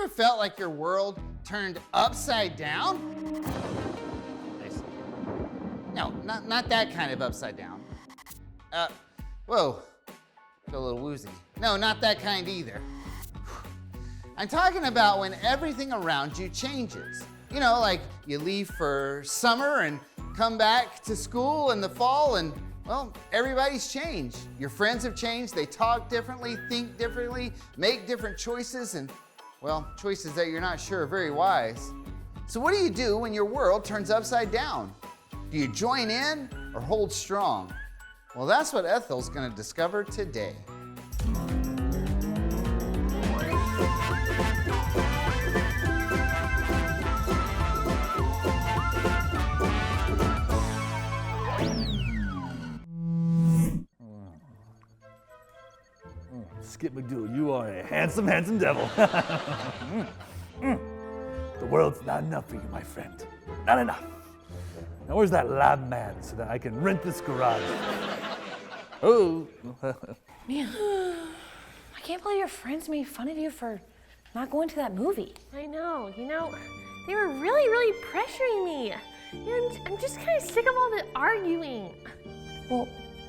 ever felt like your world turned upside down? No, not that kind of upside down. Whoa, feel a little woozy. No, not that kind either. I'm talking about when everything around you changes. You know, like you leave for summer and come back to school in the fall and, well, everybody's changed. Your friends have changed, they talk differently, think differently, make different choices, and, well, choices that you're not sure are very wise. So what do you do when your world turns upside down? Do you join in or hold strong? Well, that's what Ethel's gonna discover today. Skip McDougal, you are a handsome, handsome devil. The world's not enough for you, my friend. Not enough. Now where's that lab man so that I can rent this garage? Oh. Man, I can't believe your friends made fun of you for not going to that movie. I know, they were really pressuring me. And I'm just kind of sick of all the arguing. Well,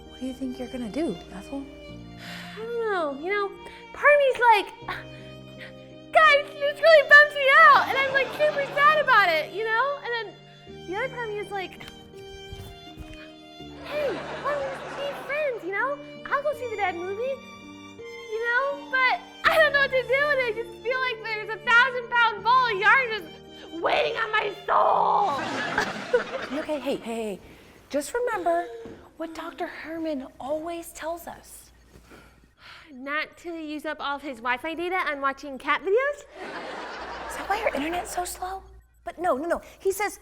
what do you think you're gonna do, Ethel? I don't know, part of me's like, guys, this really bums me out. And I'm like super sad about it, And then the other part of me is like, hey, why don't we be friends, I'll go see the Dad movie, But I don't know what to do with it. I just feel like there's a 1,000-pound ball of yarn just waiting on my soul. Okay, hey. Just remember what Dr. Herman always tells us. Not to use up all of his Wi-Fi data on watching cat videos? Is that why your internet's so slow? But no. He says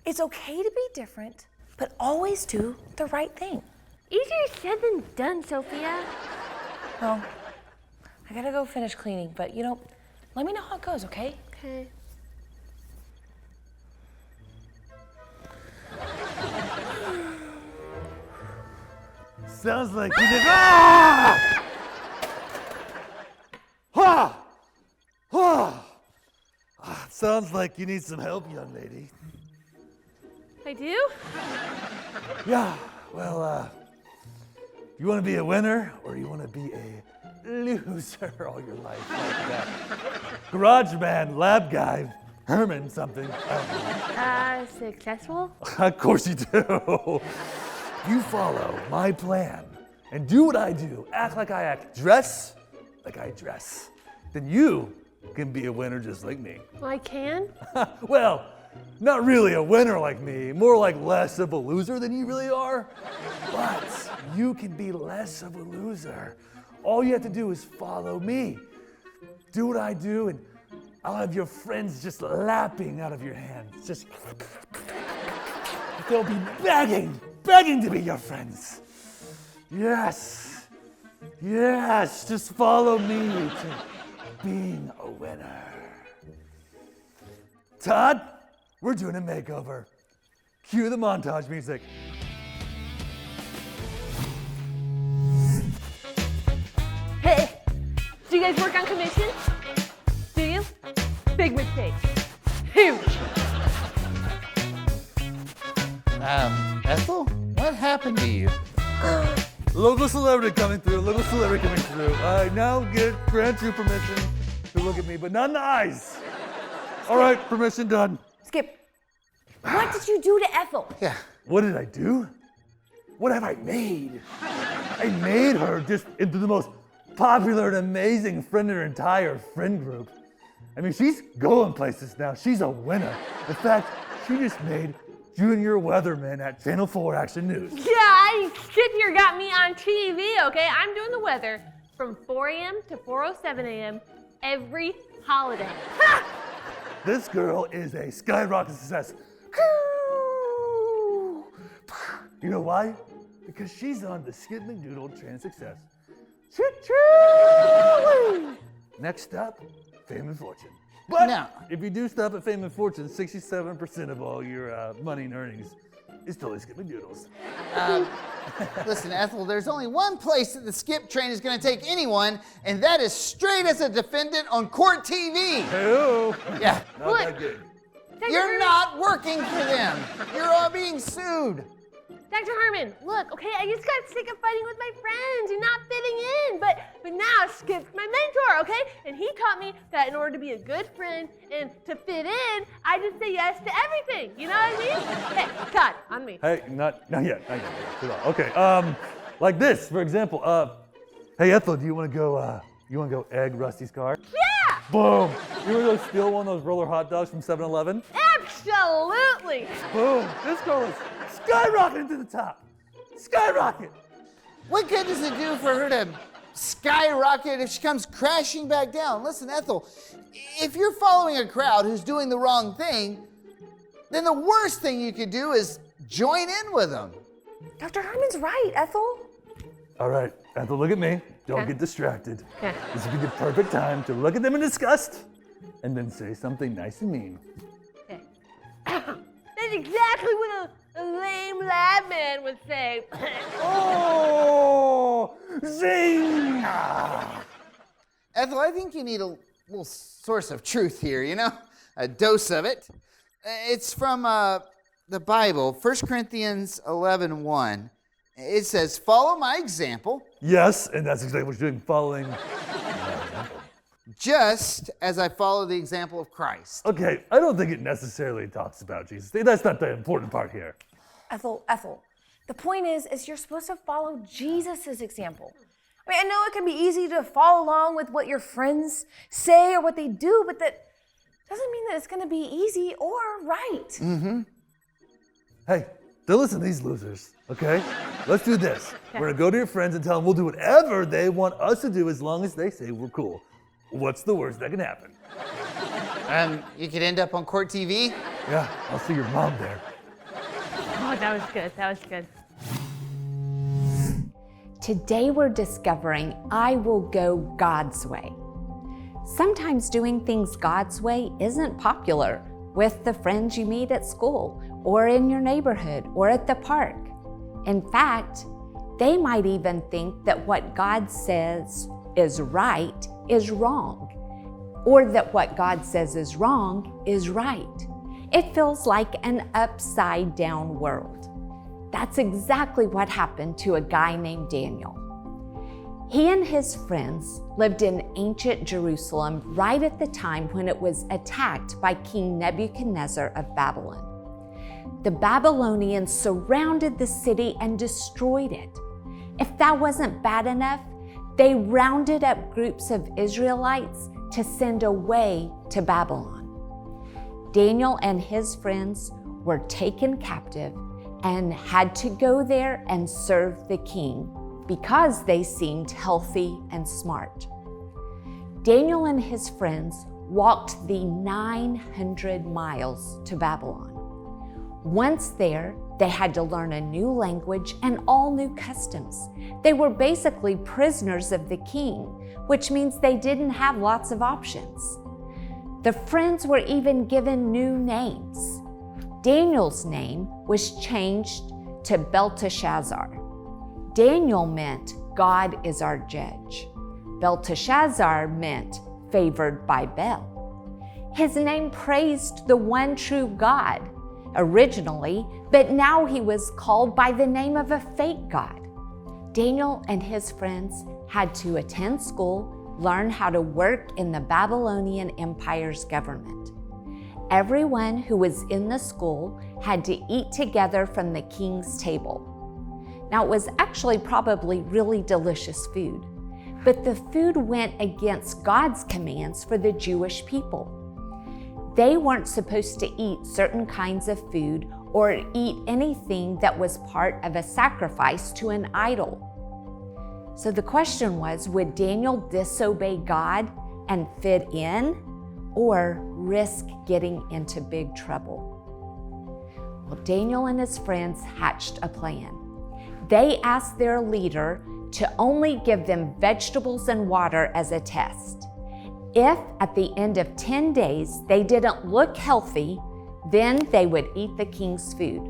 it's okay to be different, but always do the right thing. Easier said than done, Sophia. Well, I gotta go finish cleaning, but let me know how it goes, okay? Okay. Sounds like you did. Ah! Sounds like you need some help, young lady. I do? Yeah, well, you want to be a winner or you want to be a loser all your life like that? Garage man, lab guy, Herman something. Successful? Of course you do. You follow my plan and do what I do, act like I act, dress like I dress. Then you can be a winner just like me. I can? Well, not really a winner like me, more like less of a loser than you really are. But you can be less of a loser. All you have to do is follow me. Do what I do and I'll have your friends just lapping out of your hands. Just, they'll be begging to be your friends. Yes, just follow me to being a winner. Todd, we're doing a makeover. Cue the montage music. Hey, do you guys work on commission? Do you? Big mistake. Huge. Ethel, what happened to you? Local celebrity coming through. I now grant you permission to look at me, but not in the eyes. All right, permission done. Skip, what did you do to Ethel? Yeah. What did I do? What have I made? I made her just into the most popular and amazing friend in her entire friend group. I mean, she's going places now. She's a winner. In fact, she just made Junior Weatherman at Channel 4 Action News. Yeah, Skip here got me on TV, okay? I'm doing the weather from 4 a.m. to 4:07 a.m. every holiday. Ha! This girl is a skyrocket success. You know why? Because she's on the Skip McDougal Train of Success. Choo-choo! Next up, fame and fortune. But Now- if you do stop at fame and fortune, 67% of all your money and earnings It's totally skipping doodles. Listen, Ethel, there's only one place that the skip train is going to take anyone, and that is straight as a defendant on court TV. Hey-o. Yeah. Not that good. Dr. You're Herman, not working for them. You're all being sued. Dr. Herman, look, okay, I just got sick of fighting with my friends and not fitting in, but now Skip's my mentor, okay? And he taught me that in order to be a good friend and to fit in, I just say yes to everything. You know what I mean? Hey, Todd, on me. Hey, not yet. Hold on. Okay. Like this, for example. Hey Ethel, do you want to go egg Rusty's car? Yeah, Boom. You want to go steal one of those roller hot dogs from 7-Eleven? absolutely. Boom. This girl is skyrocketing to the top. Skyrocket. What good does it do for her to skyrocket if she comes crashing back down? Listen, Ethel, if you're following a crowd who's doing the wrong thing, then the worst thing you could do is join in with them. Dr. Herman's right, Ethel. All right, Ethel, look at me. Don't Okay. get distracted. Okay. This would be the perfect time to look at them in disgust and then say something nice and mean. Okay. That's exactly what a lame lab man would say. Oh, zing! Ah. Ethel, I think you need a little source of truth here, you know? A dose of it. It's from the Bible, 1 Corinthians 11:1. It says, follow my example, Yes, and that's exactly what you're doing, following. just as I follow the example of Christ. Okay, I don't think it necessarily talks about Jesus. That's not the important part here. Ethel, the point is you're supposed to follow Jesus' example. I mean, I know it can be easy to follow along with what your friends say or what they do, but that doesn't mean that it's going to be easy or right. Hey, don't listen to these losers, okay? Let's do this. We're gonna go to your friends and tell them we'll do whatever they want us to do as long as they say we're cool. What's the worst that can happen? You could end up on court TV. Yeah, I'll see your mom there. Oh, that was good. That was good. Today we're discovering I will go God's way. Sometimes doing things God's way isn't popular with the friends you meet at school or in your neighborhood or at the park. In fact, they might even think that what God says is right is wrong, or that what God says is wrong is right. It feels like an upside down world. That's exactly what happened to a guy named Daniel. He and his friends lived in ancient Jerusalem right at the time when it was attacked by King Nebuchadnezzar of Babylon. The Babylonians surrounded the city and destroyed it. If that wasn't bad enough, they rounded up groups of Israelites to send away to Babylon. Daniel and his friends were taken captive and had to go there and serve the king because they seemed healthy and smart. Daniel and his friends walked the 900 miles to Babylon. Once there, they had to learn a new language and all new customs. They were basically prisoners of the king, which means they didn't have lots of options. The friends were even given new names. Daniel's name was changed to Belteshazzar. Daniel meant God is our judge. Belteshazzar meant favored by Bel. His name praised the one true God originally, but now he was called by the name of a fake god. Daniel and his friends had to attend school, learn how to work in the Babylonian Empire's government. Everyone who was in the school had to eat together from the king's table. Now, it was actually probably really delicious food, but the food went against God's commands for the Jewish people. They weren't supposed to eat certain kinds of food or eat anything that was part of a sacrifice to an idol. So the question was, would Daniel disobey God and fit in, or risk getting into big trouble? Well, Daniel and his friends hatched a plan. They asked their leader to only give them vegetables and water as a test. If at the end of 10 days they didn't look healthy, then they would eat the king's food.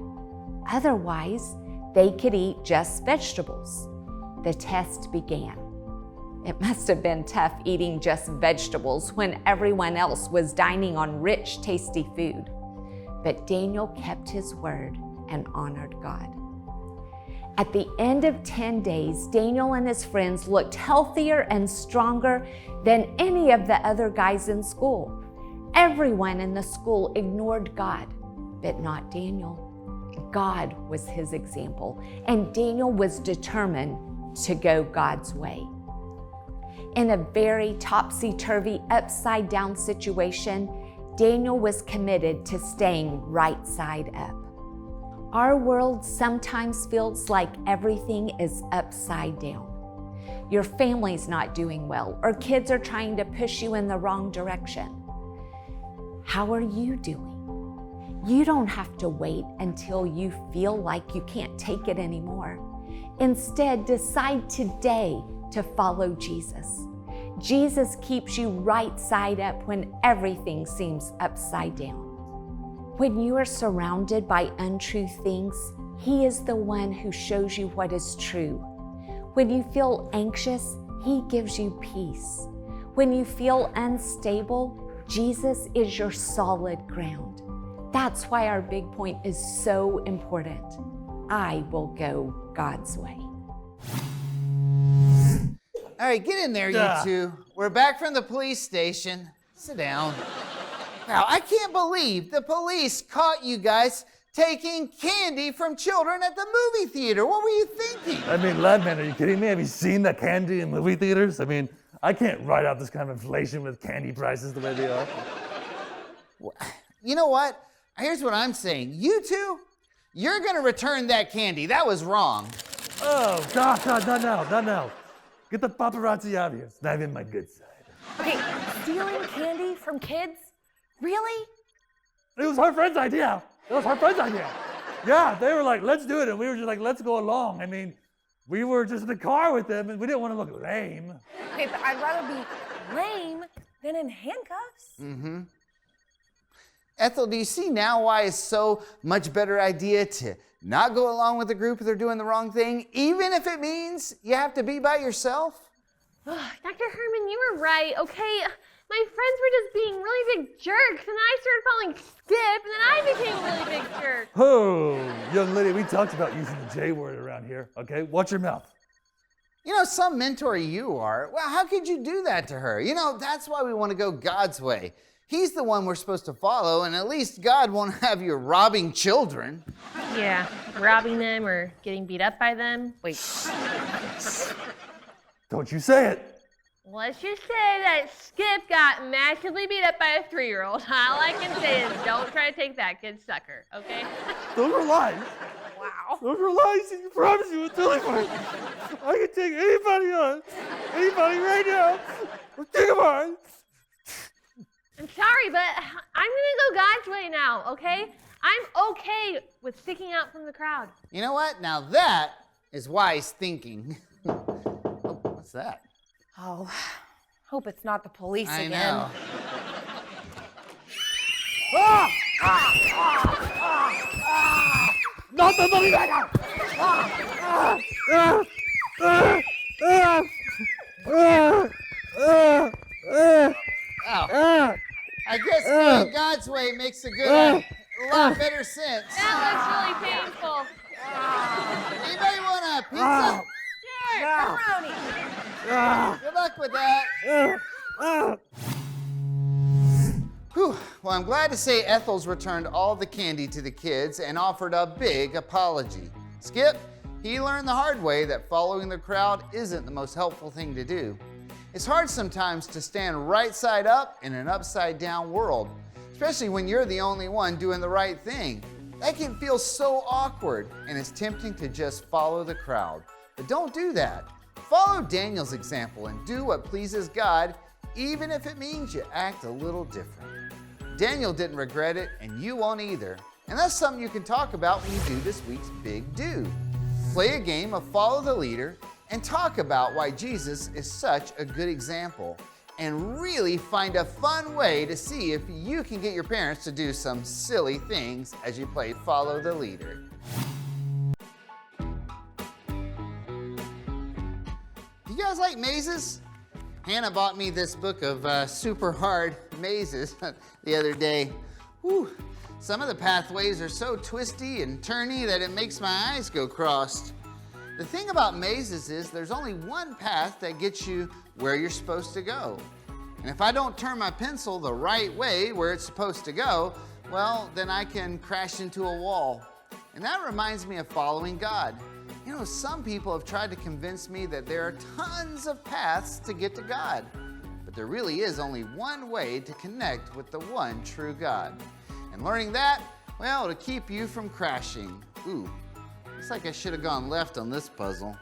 Otherwise, they could eat just vegetables. The test began. It must have been tough eating just vegetables when everyone else was dining on rich, tasty food. But Daniel kept his word and honored God. At the end of 10 days, Daniel and his friends looked healthier and stronger than any of the other guys in school. Everyone in the school ignored God, but not Daniel. God was his example, and Daniel was determined to go God's way. In a very topsy-turvy, upside-down situation, Daniel was committed to staying right side up. Our world sometimes feels like everything is upside down. Your family's not doing well, or kids are trying to push you in the wrong direction. How are you doing? You don't have to wait until you feel like you can't take it anymore. Instead, decide today to follow Jesus. Jesus keeps you right side up when everything seems upside down. When you are surrounded by untrue things, He is the one who shows you what is true. When you feel anxious, He gives you peace. When you feel unstable, Jesus is your solid ground. That's why our big point is so important. I will go God's way. All right, get in there, you two. We're back from the police station. Sit down. Now, I can't believe the police caught you guys taking candy from children at the movie theater. What were you thinking? I mean, lad man, are you kidding me? Have you seen the candy in movie theaters? I mean, I can't ride out this kind of inflation with candy prices the way they are. You know what? Here's what I'm saying. You two, you're gonna return that candy. That was wrong. Oh, God, not now. Get the paparazzi out of here. It's not even my good side. Okay, stealing candy from kids? Really? It was her friend's idea. Yeah, they were like, let's do it. And we were just like, let's go along. I mean, we were just in the car with them and we didn't want to look lame. Okay, but I'd rather be lame than in handcuffs. Mm-hmm. Ethel, do you see now why it's so much better idea to not go along with the group if they're doing the wrong thing, even if it means you have to be by yourself? Dr. Herman, you were right, okay? My friends were just being really big jerks, and I started calling Skip, and then I became a really big jerk. Oh, young lady, we talked about using the J word around here, okay? Watch your mouth. You know, some mentor you are. Well, how could you do that to her? You know, that's why we want to go God's way. He's the one we're supposed to follow, and at least God won't have you robbing children. Yeah, robbing them or getting beat up by them. Wait. Don't you say it. Let's just say that Skip got massively beat up by a 3-year-old. All I can say is don't try to take that kid's sucker, okay? Those are lies. Wow. Those are lies, and you promise you it's totally fine. I can take anybody on. Anybody right now. Take them on. I'm sorry, but I'm gonna go God's way now, okay? I'm okay with sticking out from the crowd. You know what? Now that is wise thinking. Oh, what's that? Oh, hope it's not the police I again. know. Not the money back! Oh. I guess going God's way makes a lot better sense. That looks really painful. Anybody want a pizza? Pepperoni. Good luck with that. Whew. Well, I'm glad to say Ethel's returned all the candy to the kids and offered a big apology. Skip, he learned the hard way that following the crowd isn't the most helpful thing to do. It's hard sometimes to stand right side up in an upside down world, especially when you're the only one doing the right thing. That can feel so awkward, and it's tempting to just follow the crowd. But don't do that. Follow Daniel's example and do what pleases God, even if it means you act a little different. Daniel didn't regret it, and you won't either. And that's something you can talk about when you do this week's Big Do. Play a game of Follow the Leader and talk about why Jesus is such a good example. And really find a fun way to see if you can get your parents to do some silly things as you play Follow the Leader. guys like mazes? Hannah bought me this book of super hard mazes the other day. Whew. Some of the pathways are so twisty and turny that it makes my eyes go crossed. The thing about mazes is there's only one path that gets you where you're supposed to go. And if I don't turn my pencil the right way where it's supposed to go, well, then I can crash into a wall. And that reminds me of following God. You know, some people have tried to convince me that there are tons of paths to get to God. But there really is only one way to connect with the one true God. And learning that, well, to keep you from crashing. Ooh, looks like I should have gone left on this puzzle.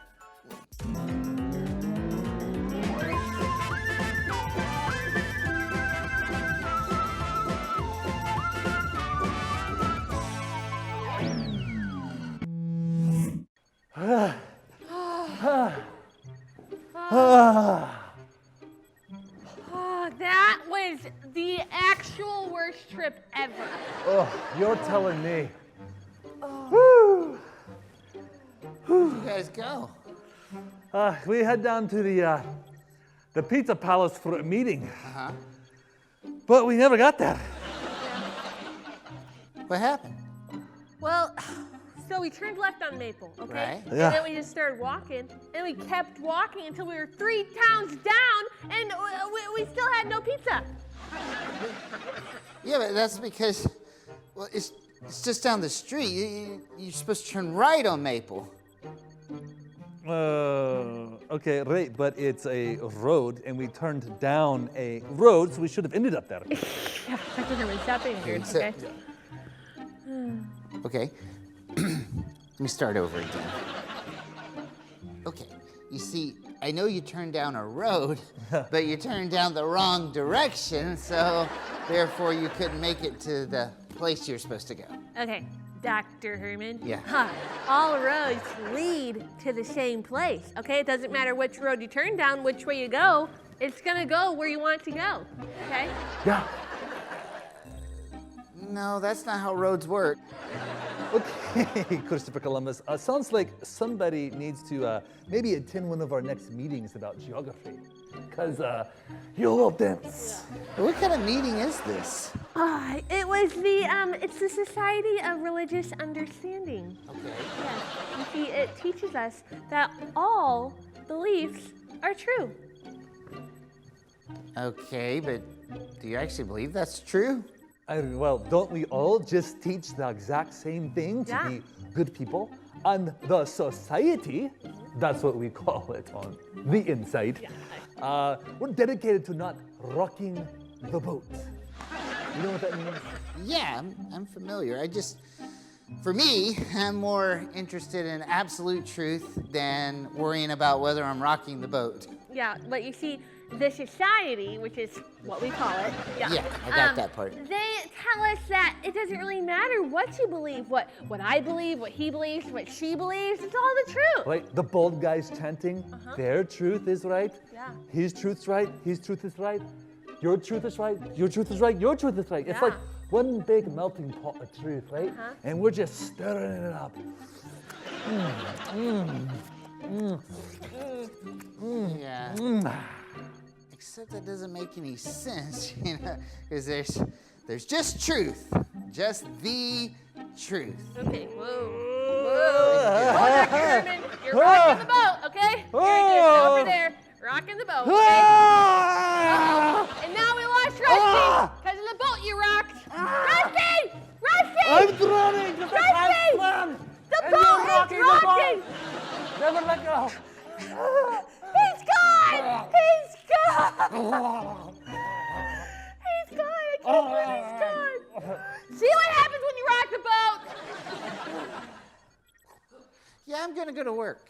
Oh, that was the actual worst trip ever. Oh, you're telling me. Woo. Where'd you guys go? We head down to the Pizza Palace for a meeting. Uh-huh. But we never got there. What happened? Well, so we turned left on Maple, okay? Right. And Yeah. then we just started walking, and we kept walking until we were 3 towns down, and we still had no pizza. Yeah, but that's because, well, it's just down the street. You're supposed to turn right on Maple. Okay, right, but it's a road, and we turned down a road, so we should have ended up there. Yeah, Dr. Herman, stop being weird, So- okay? Okay, let me start over again. Okay, you see, I know you turned down a road, but you turned down the wrong direction, so therefore you couldn't make it to the place you're supposed to go. Okay, Dr. Herman. Yeah. Huh. All roads lead to the same place, okay? It doesn't matter which road you turn down, which way you go, it's gonna go where you want to go, okay? Yeah. No, that's not how roads work. Okay, Christopher Columbus. Sounds like somebody needs to maybe attend one of our next meetings about geography. Because you're a little dense. What kind of meeting is this? It was it's the Society of Religious Understanding. Okay. Yes. You see, it teaches us that all beliefs are true. Okay, but do you actually believe that's true? Well, don't we all just teach the exact same thing to Yeah. be good people? And the society, that's what we call it on the inside, we're dedicated to not rocking the boat. You know what that means? Yeah, I'm familiar. For me, I'm more interested in absolute truth than worrying about whether I'm rocking the boat. Yeah, but you see, the society, which is what we call it, Yeah, I got that part. They tell us that it doesn't really matter what you believe, what I believe, what he believes, what she believes, it's all the truth. Right? The bold guys chanting, their truth is right, Yeah. his truth's right, his truth is right, your truth is right, your truth is right, your truth is right. It's like Yeah. one big melting pot of truth, right? And we're just stirring it up. Yeah. Except that doesn't make any sense, you know, because there's just truth, just the truth. Okay, whoa, Dr. Herman, you're rocking the boat, okay? You're just over there, rocking the boat, okay? And now we lost Rusty, because of the boat you rocked. Rusty! Rusty! I'm drowning! Rusty! The boat is rocking! Never let go! He's gone! He's gone! He's gone! I can't believe he's gone! See what happens when you rock the boat? Yeah, I'm gonna go to work.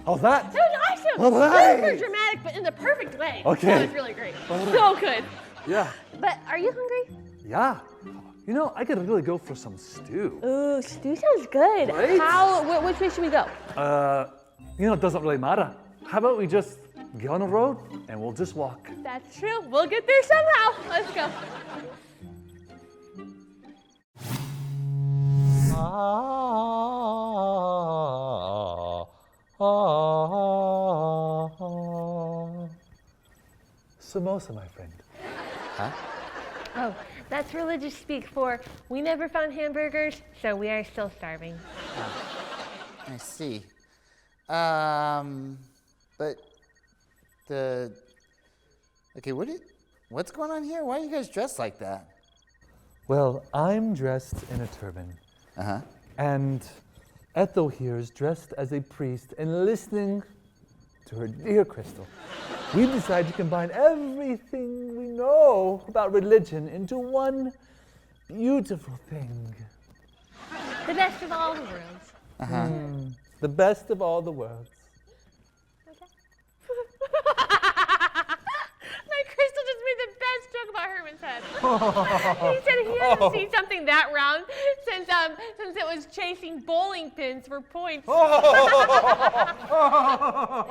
How's that? That was awesome! All right. Super dramatic, but in the perfect way. Okay. That was really great. So good. Yeah. But are you hungry? Yeah. You know, I could really go for some stew. Ooh, stew sounds good. Right? Which way should we go? You know, it doesn't really matter. How about we just get on the road and we'll just walk? That's true. We'll get there somehow. Let's go. Samosa, my friend. Huh? Oh, that's religious speak for we never found hamburgers, so we are still starving. I see. But okay, what's going on here? Why are you guys dressed like that? Well, I'm dressed in a turban. Uh-huh. And Ethel here is dressed as a priest and listening to her dear Crystal. We've decided to combine everything we know about religion into one beautiful thing. The best of all the worlds. Uh-huh. The best of all the worlds. My Crystal just made the best joke about Herman's head. He said he hadn't seen something that round since it was chasing bowling pins for points. That was so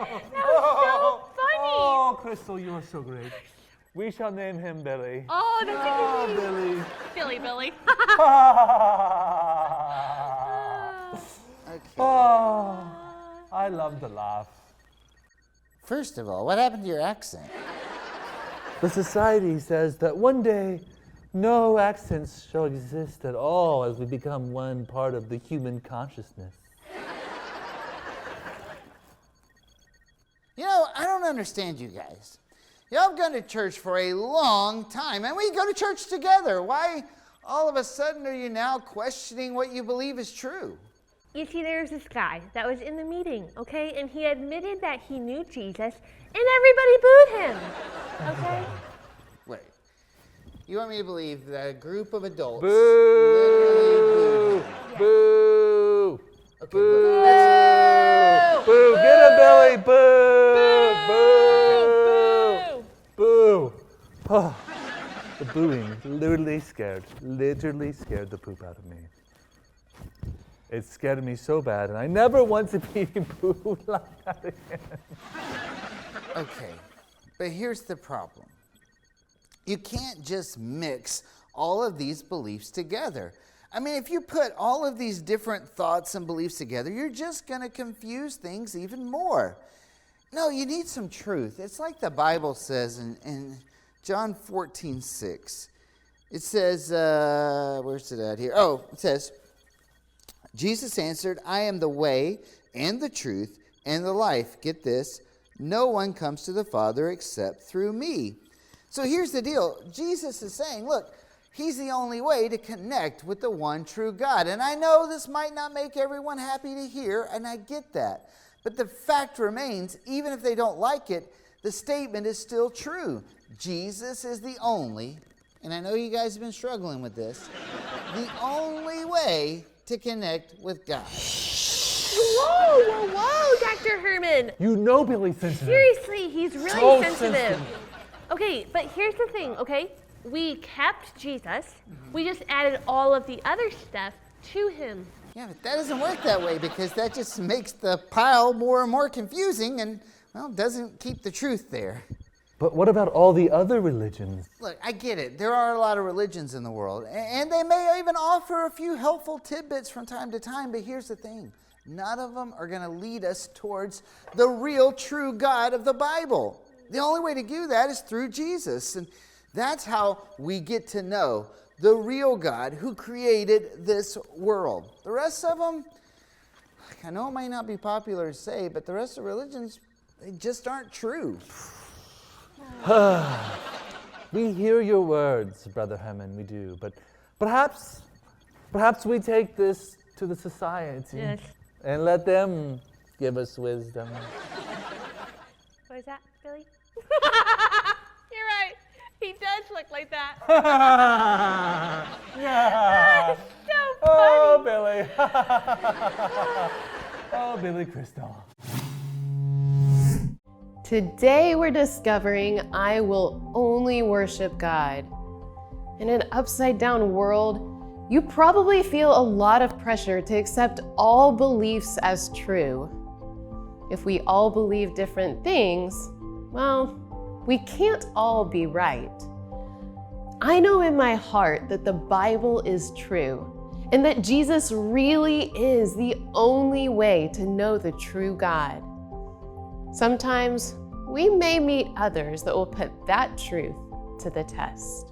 funny. Oh, Crystal, you are so great. We shall name him Billy. Oh, that's a good name. Billy. Billy. Okay. Oh, I love the laugh. First of all, what happened to your accent? The society says that one day no accents shall exist at all as we become one part of the human consciousness. You know, I don't understand you guys. Y'all have gone to church for a long time, and we go to church together. Why all of a sudden are you now questioning what you believe is true? You see, there's this guy that was in the meeting, okay? And he admitted that he knew Jesus, and everybody booed him, okay? Wait. You want me to believe that a group of adults Boo! literally booed him? Boo! Okay, Boo! look, that's Boo! Get him, Billy! Boo! Boo! Boo! Boo! Oh, the booing literally scared the poop out of me. It scared me so bad, and I never want to be booed like that again. Okay, but here's the problem. You can't just mix all of these beliefs together. I mean, if you put all of these different thoughts and beliefs together, you're just going to confuse things even more. No, you need some truth. It's like the Bible says in John 14:6. It says, where's it at here? Oh, it says, Jesus answered, I am the way and the truth and the life. Get this, no one comes to the Father except through me. So here's the deal. Jesus is saying, look, he's the only way to connect with the one true God. And I know this might not make everyone happy to hear, and I get that. But the fact remains, even if they don't like it, the statement is still true. Jesus is the only, and I know you guys have been struggling with this, the only way to connect with God. Whoa, Dr. Herman. You know Billy's sensitive. Seriously, he's really So sensitive. sensitive. Okay, but here's the thing, okay? We kept Jesus. We just added all of the other stuff to him. Yeah, but that doesn't work that way because that just makes the pile more and more confusing and, well, doesn't keep the truth there. But what about all the other religions? Look, I get it. There are a lot of religions in the world, and they may even offer a few helpful tidbits from time to time, but here's the thing. None of them are going to lead us towards the real, true God of the Bible. The only way to do that is through Jesus, and that's how we get to know the real God who created this world. The rest of them, I know it might not be popular to say, but the rest of religions, they just aren't true. We hear your words, Brother Herman, we do, but perhaps we take this to the society Yes. and let them give us wisdom. What is that, Billy? You're right. He does look like that. Yeah. So Oh, funny. Billy. Oh, Billy Crystal. Today we're discovering I will only worship God. In an upside down world, you probably feel a lot of pressure to accept all beliefs as true. If we all believe different things, well, we can't all be right. I know in my heart that the Bible is true, and that Jesus really is the only way to know the true God. Sometimes we may meet others that will put that truth to the test.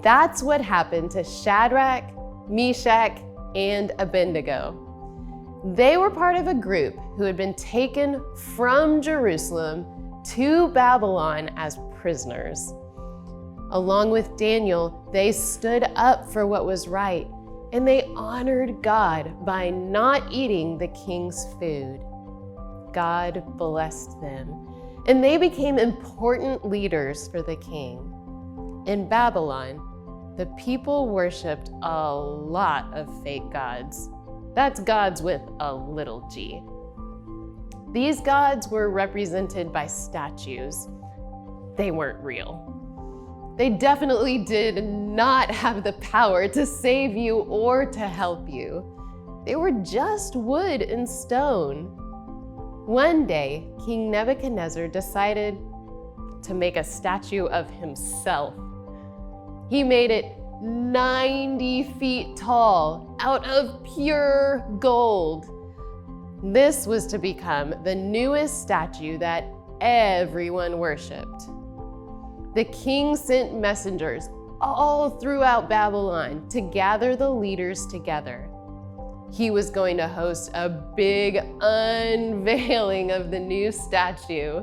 That's what happened to Shadrach, Meshach, and Abednego. They were part of a group who had been taken from Jerusalem to Babylon as prisoners. Along with Daniel, they stood up for what was right, and they honored God by not eating the king's food. God blessed them, and they became important leaders for the king. In Babylon, the people worshipped a lot of fake gods. That's gods with a little g. These gods were represented by statues. They weren't real. They definitely did not have the power to save you or to help you. They were just wood and stone. One day, King Nebuchadnezzar decided to make a statue of himself. He made it 90 feet tall out of pure gold. This was to become the newest statue that everyone worshipped. The king sent messengers all throughout Babylon to gather the leaders together. He was going to host a big unveiling of the new statue.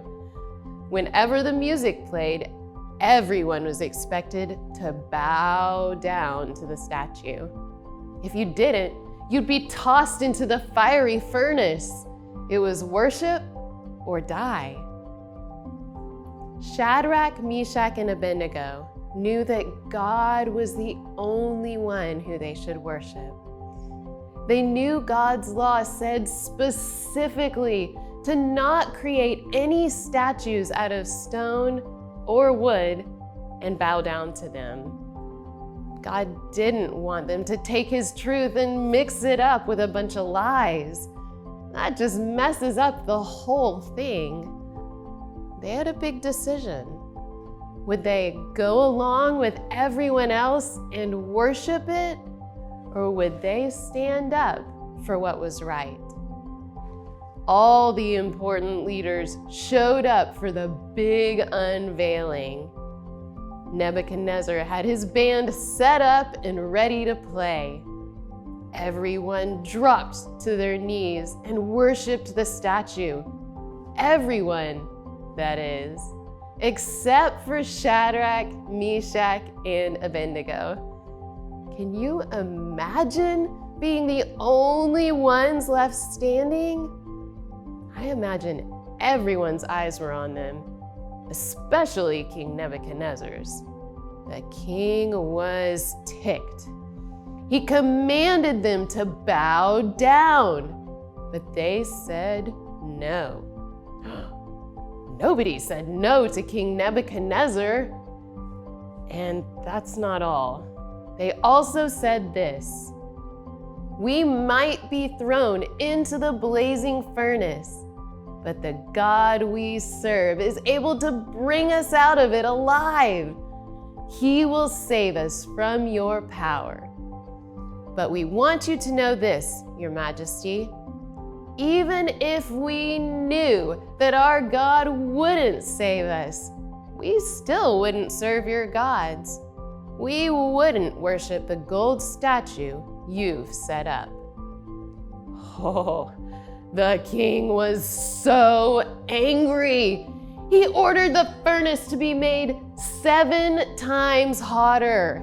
Whenever the music played, everyone was expected to bow down to the statue. If you didn't, you'd be tossed into the fiery furnace. It was worship or die. Shadrach, Meshach, and Abednego knew that God was the only one who they should worship. They knew God's law said specifically to not create any statues out of stone or wood and bow down to them. God didn't want them to take his truth and mix it up with a bunch of lies. That just messes up the whole thing. They had a big decision. Would they go along with everyone else and worship it, or would they stand up for what was right? All the important leaders showed up for the big unveiling. Nebuchadnezzar had his band set up and ready to play. Everyone dropped to their knees and worshiped the statue. Everyone, that is, except for Shadrach, Meshach, and Abednego. Can you imagine being the only ones left standing? I imagine everyone's eyes were on them, especially King Nebuchadnezzar's. The king was ticked. He commanded them to bow down, but they said no. Nobody said no to King Nebuchadnezzar. And that's not all. They also said this: we might be thrown into the blazing furnace, but the God we serve is able to bring us out of it alive. He will save us from your power. But we want you to know this, Your Majesty. Even if we knew that our God wouldn't save us, we still wouldn't serve your gods. We wouldn't worship the gold statue you've set up. Oh, the king was so angry. He ordered the furnace to be made 7 times hotter.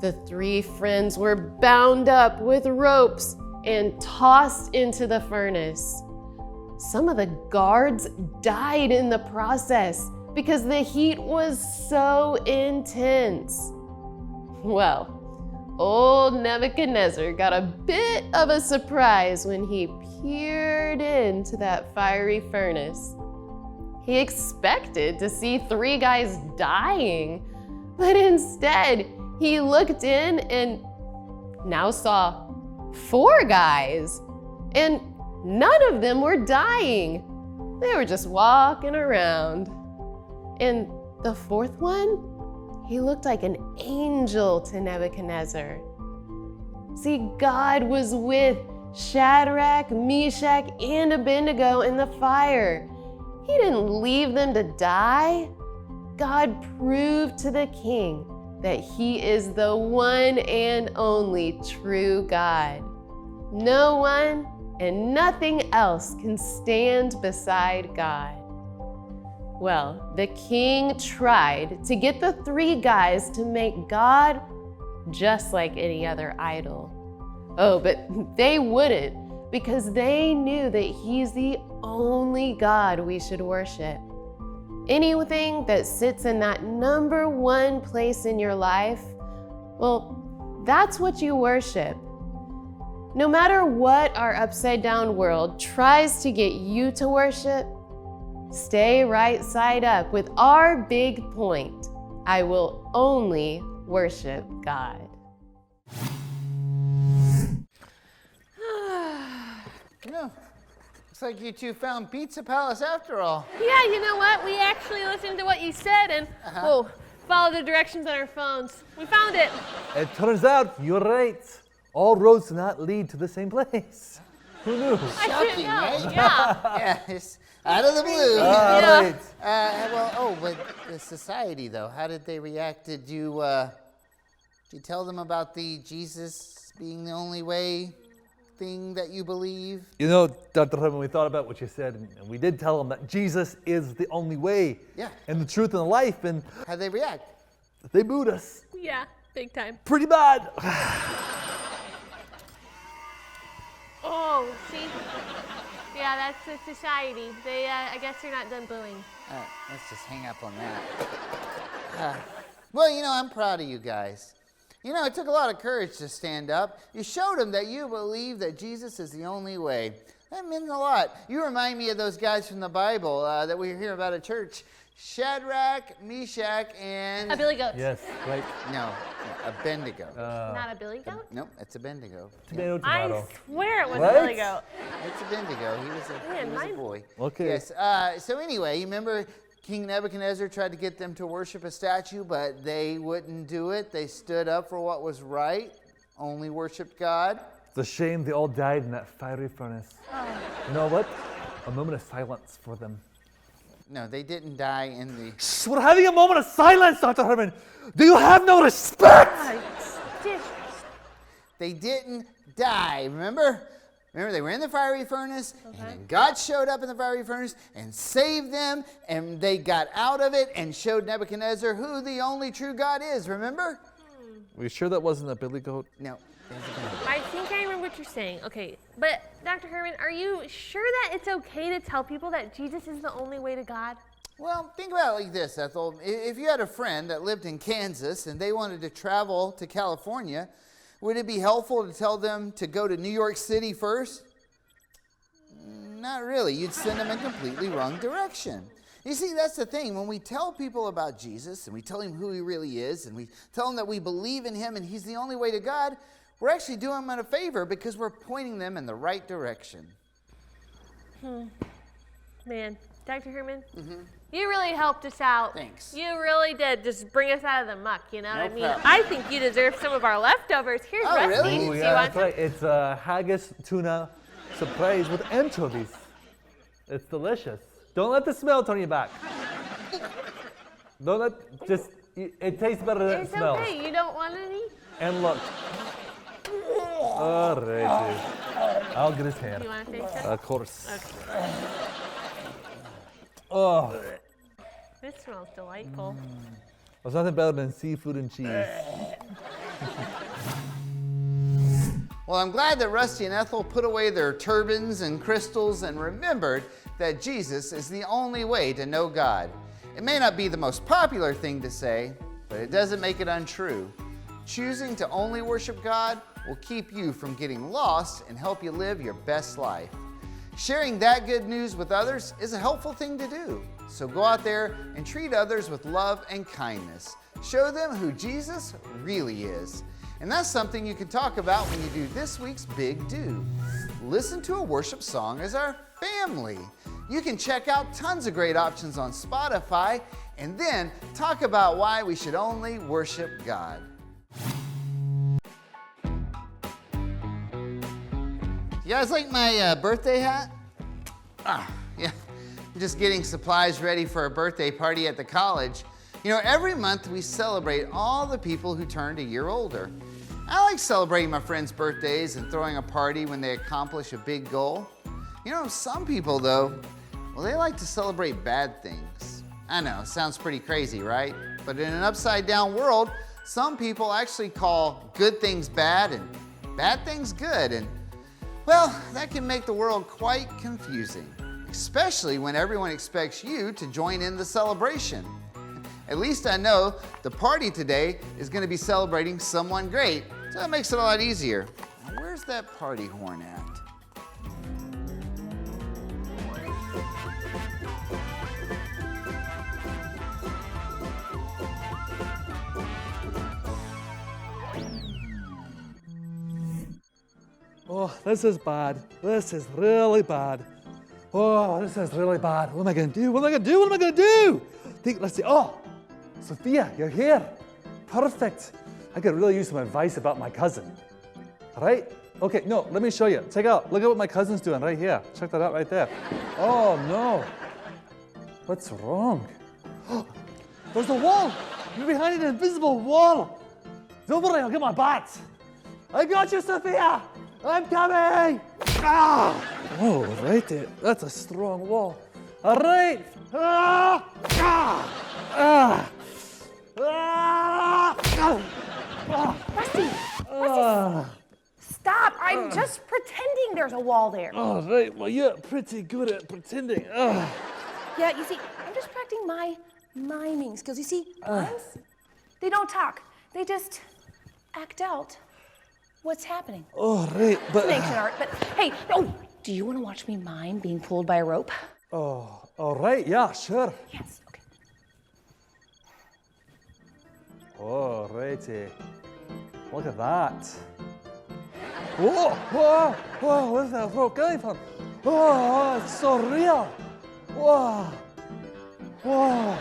The 3 friends were bound up with ropes and tossed into the furnace. Some of the guards died in the process because the heat was so intense. Well, old Nebuchadnezzar got a bit of a surprise when he peered into that fiery furnace. He expected to see 3 guys dying, but instead he looked in and now saw 4 guys, and none of them were dying. They were just walking around. And the 4th one, he looked like an angel to Nebuchadnezzar. See, God was with Shadrach, Meshach, and Abednego in the fire. He didn't leave them to die. God proved to the king that he is the one and only true God. No one and nothing else can stand beside God. Well, the king tried to get the three guys to make God just like any other idol. Oh, but they wouldn't, because they knew that he's the only God we should worship. Anything that sits in that number one place in your life, well, that's what you worship. No matter what our upside down world tries to get you to worship, stay right side up with our big point: I will only worship God. No, looks like you two found Pizza Palace after all. Yeah, you know what? We actually listened to what you said and followed the directions on our phones. We found it. It turns out you're right. All roads do not lead to the same place. Who knew? I didn't Shocking, know. right? Yeah. Yeah, it's out of the blue. Yeah. Right. But the society though, how did they react? Did you tell them about the Jesus being the only way thing that you believe? You know, Dr. Herman, we thought about what you said, and we did tell them that Jesus is the only way, Yeah. and the truth and the life, and How'd they react? they booed us Yeah, big time. pretty bad. Oh, see? Yeah, that's the society. They, I guess they're not done booing. Let's just hang up on that. Well, you know, I'm proud of you guys. You know, it took a lot of courage to stand up. You showed them that you believe that Jesus is the only way. That means a lot. You remind me of those guys from the Bible that we hear about at church. Shadrach, Meshach, and... A billy goat. Yes, right. No, Abednego. Not a billy goat? Nope, it's Abednego. Tomato, I tomato. swear it was What? a billy goat. It's Abednego. He was Man, a mine- boy. Okay. Yes. So anyway, you remember King Nebuchadnezzar tried to get them to worship a statue, but they wouldn't do it. They stood up for what was right, only worshiped God. It's a shame they all died in that fiery furnace. You know what? A moment of silence for them. No, they didn't die in the... Shh, we're having a moment of silence, Dr. Herman. Do you have no respect? They didn't die, remember? Remember, they were in the fiery furnace, and then God showed up in the fiery furnace and saved them, and they got out of it and showed Nebuchadnezzar who the only true God is, remember? Are you sure that wasn't a billy goat? No. I think I remember what you're saying. Okay, but Dr. Herman, are you sure that it's okay to tell people that Jesus is the only way to God? Well, think about it like this, Ethel. If you had a friend that lived in Kansas and they wanted to travel to California, would it be helpful to tell them to go to New York City first? Not really. You'd send them in completely wrong direction. You see, that's the thing. When we tell people about Jesus and we tell him who he really is and we tell them that we believe in him and he's the only way to God, we're actually doing them a favor because we're pointing them in the right direction. Man, Dr. Herman, you really helped us out. Thanks. You really did just bring us out of the muck, you know what I No mean? problem. I think you deserve some of our leftovers. Here's Oh, Rusty's. really? Do Oh, you yeah, want that's some? right. It's a haggis tuna surprise with anchovies. It's delicious. Don't let the smell turn you back. Don't let, just, it tastes better than It's it smells. okay. You don't want any? And look. All right, I'll get his hand. You want to taste it? Of course. Okay. Oh, This smells delightful. there's nothing better than seafood and cheese. Well, I'm glad that Rusty and Ethel put away their turbans and crystals and remembered that Jesus is the only way to know God. It may not be the most popular thing to say, but it doesn't make it untrue. Choosing to only worship God will keep you from getting lost and help you live your best life. Sharing that good news with others is a helpful thing to do. So go out there and treat others with love and kindness. Show them who Jesus really is. And that's something you can talk about when you do this week's Big Do. Listen to a worship song as our family. You can check out tons of great options on Spotify and then talk about why we should only worship God. You guys like my birthday hat? Yeah. I'm just getting supplies ready for a birthday party at the college. You know, every month we celebrate all the people who turned a year older. I like celebrating my friends' birthdays and throwing a party when they accomplish a big goal. You know, some people though, well, they like to celebrate bad things. I know, sounds pretty crazy, right? But in an upside down world, some people actually call good things bad and bad things good. And well, that can make the world quite confusing, especially when everyone expects you to join in the celebration. At least I know the party today is going to be celebrating someone great, so that makes it a lot easier. Now, where's that party horn at? Oh, this is bad. This is really bad. Oh, this is really bad. What am I going to do? What am I going to do? What am I going to do? Let's see. Oh, Sophia, you're here. Perfect. I could really use some advice about my cousin. All right? Okay, no, let me show you. Check out. Look at what my cousin's doing right here. Check that out right there. Oh, no. What's wrong? There's a wall. You're behind an invisible wall. Don't worry, I'll get my bat. I got you, Sophia. I'm coming. Ah! Oh, right there. That's a strong wall. All right. Ah! Ah! Ah! Rusty, stop. I'm just pretending there's a wall there. All right. Well, you're pretty good at pretending. Yeah, you see, I'm just practicing my miming skills. You see, mimes, they don't talk. They just act out what's happening. Oh, right. But It's an ancient art, but hey, do you want to watch me mime being pulled by a rope? oh, all right. Yeah, sure. Yes, okay. Oh, righty. Look at that. Whoa, whoa, whoa, where's that rope coming from? Oh, it's so real. Whoa, whoa.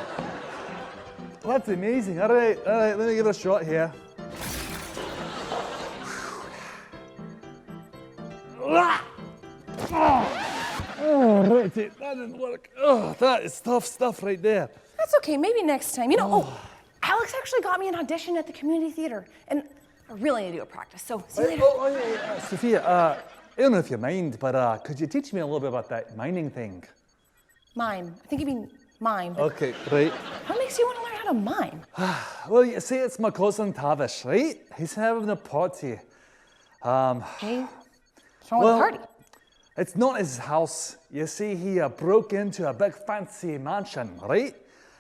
That's amazing. All right, let me give it a shot here. Oh, righty, that didn't work. Oh, that is tough stuff right there. That's okay, maybe next time. You know, Alex actually got me an audition at the community theater, and I really need to go practice, so see you later. Yeah. Sophia, I don't know if you mind, but could you teach me a little bit about that mining thing? Mime. I think you mean mime, but Okay, right. what makes you want to learn how to mime? Well, you see, it's my cousin Tavish, right? He's having a party. Okay. What's wrong with the party? It's not his house. You see, he broke into a big fancy mansion, right?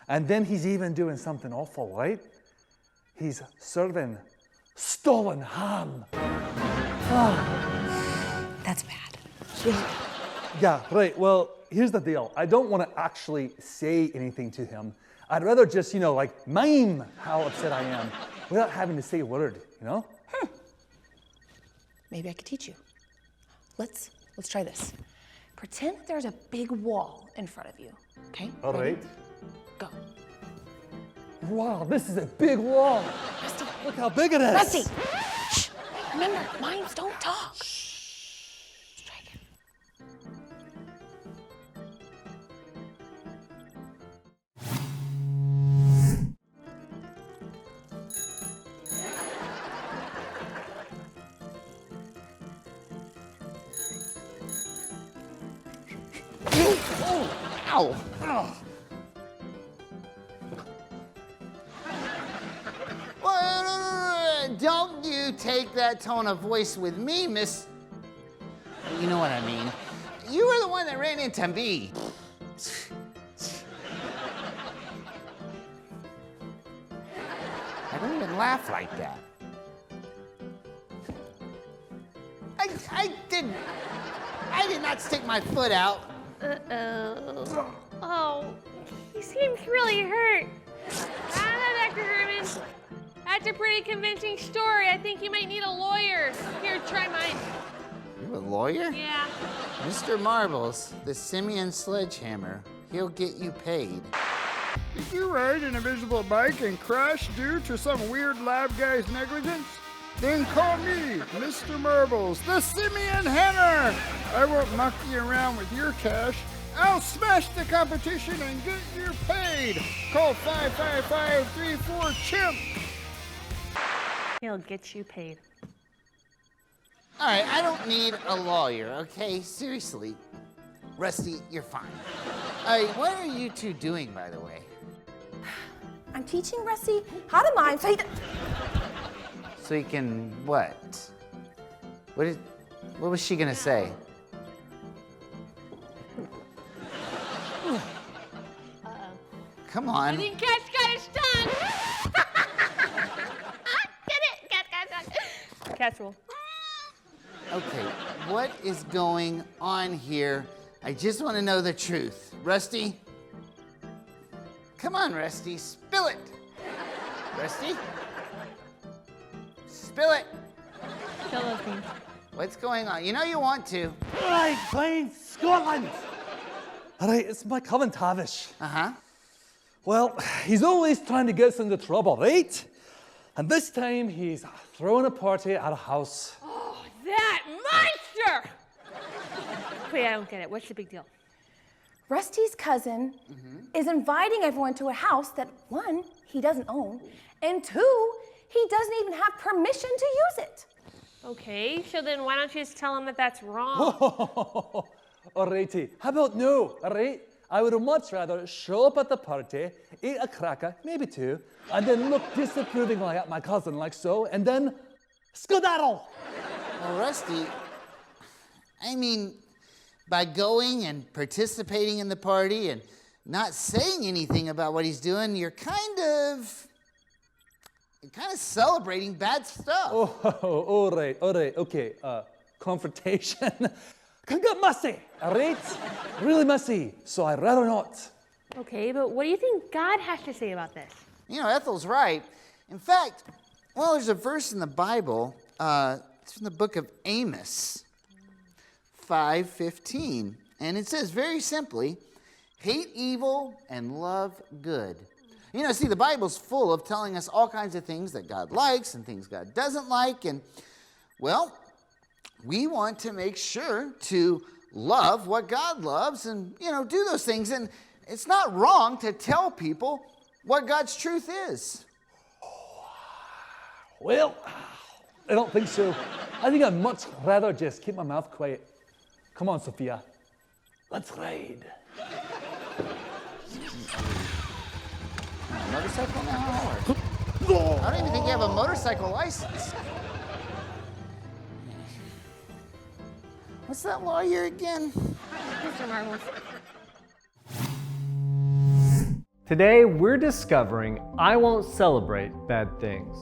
And then he's even doing something awful, right? He's serving stolen ham. That's bad. Yeah, right. Well, here's the deal. I don't want to actually say anything to him. I'd rather just, like mime how upset I am without having to say a word, Maybe I could teach you. Let's try this. Pretend that there's a big wall in front of you, okay? All Ready? right. Go. Wow, this is a big wall. Rusty. Look how big it is. Rusty! Shh! Remember, mimes don't talk. Let's try again. Ow! Well, don't you take that tone of voice with me, miss. You know what I mean. You were the one that ran into me. I don't even laugh like that. I did not stick my foot out. Uh-oh. Oh, he seems really hurt. I don't know, Dr. Herman. That's a pretty convincing story. I think you might need a lawyer. Here, try mine. You a lawyer? Yeah. Mr. Marbles, the Simeon Sledgehammer. He'll get you paid. Did you ride an invisible bike and crash due to some weird lab guy's negligence? Then call me Mr. Marbles, the Simeon Henner. I won't muck you around with your cash. I'll smash the competition and get you paid. Call 55534-CHIMP. He'll get you paid. All right, I don't need a lawyer, okay? Seriously. Rusty, you're fine. All right, what are you two doing, by the way? I'm teaching Rusty how to mime So you can what? What was she gonna say? Come on. I think Cat's got his tongue. Get it? Cat's got his tongue. Cat's rule. Okay, what is going on here? I just want to know the truth. Rusty? Come on, Rusty, spill it. Rusty? Spill it. Spill those beans. What's going on? You know you want to. All right, fine, Scotland. All right, it's my cousin Tavish. Uh-huh. Well, he's always trying to get us into trouble, right? And this time he's throwing a party at a house. Oh, that monster! Wait, I don't get it. What's the big deal? Rusty's cousin is inviting everyone to a house that, one, he doesn't own, and two, he doesn't even have permission to use it. Okay, so then why don't you just tell him that that's wrong? Alrighty, how about no, alright? I would much rather show up at the party, eat a cracker, maybe two, and then look disapprovingly at my cousin like so, and then skedaddle. Well, Rusty, I mean, by going and participating in the party and not saying anything about what he's doing, you're kind of celebrating bad stuff. All right, okay, confrontation can get messy, all right? Really messy, so I'd rather not. Okay, but what do you think God has to say about this? You know, Ethel's right. In fact, well, there's a verse in the Bible, it's from the book of Amos, 5:15, and it says very simply, hate evil and love good. You know, see, the Bible's full of telling us all kinds of things that God likes and things God doesn't like, and, well, we want to make sure to love what God loves and, you know, do those things, and it's not wrong to tell people what God's truth is. Well, I don't think so. I think I'd much rather just keep my mouth quiet. Come on, Sophia. Let's ride. Motorcycle now? Or? I don't even think you have a motorcycle license. What's that lawyer again? Mr. Marbles. Today, we're discovering I won't celebrate bad things.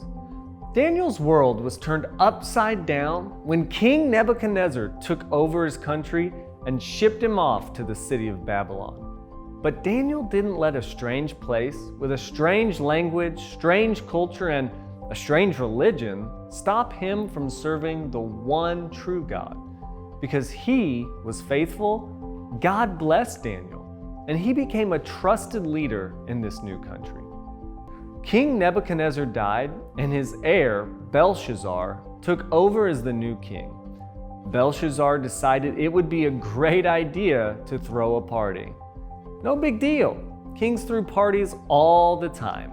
Daniel's world was turned upside down when King Nebuchadnezzar took over his country and shipped him off to the city of Babylon. But Daniel didn't let a strange place with a strange language, strange culture, and a strange religion stop him from serving the one true God. Because he was faithful, God blessed Daniel, and he became a trusted leader in this new country. King Nebuchadnezzar died, and his heir, Belshazzar, took over as the new king. Belshazzar decided it would be a great idea to throw a party. No big deal. Kings threw parties all the time.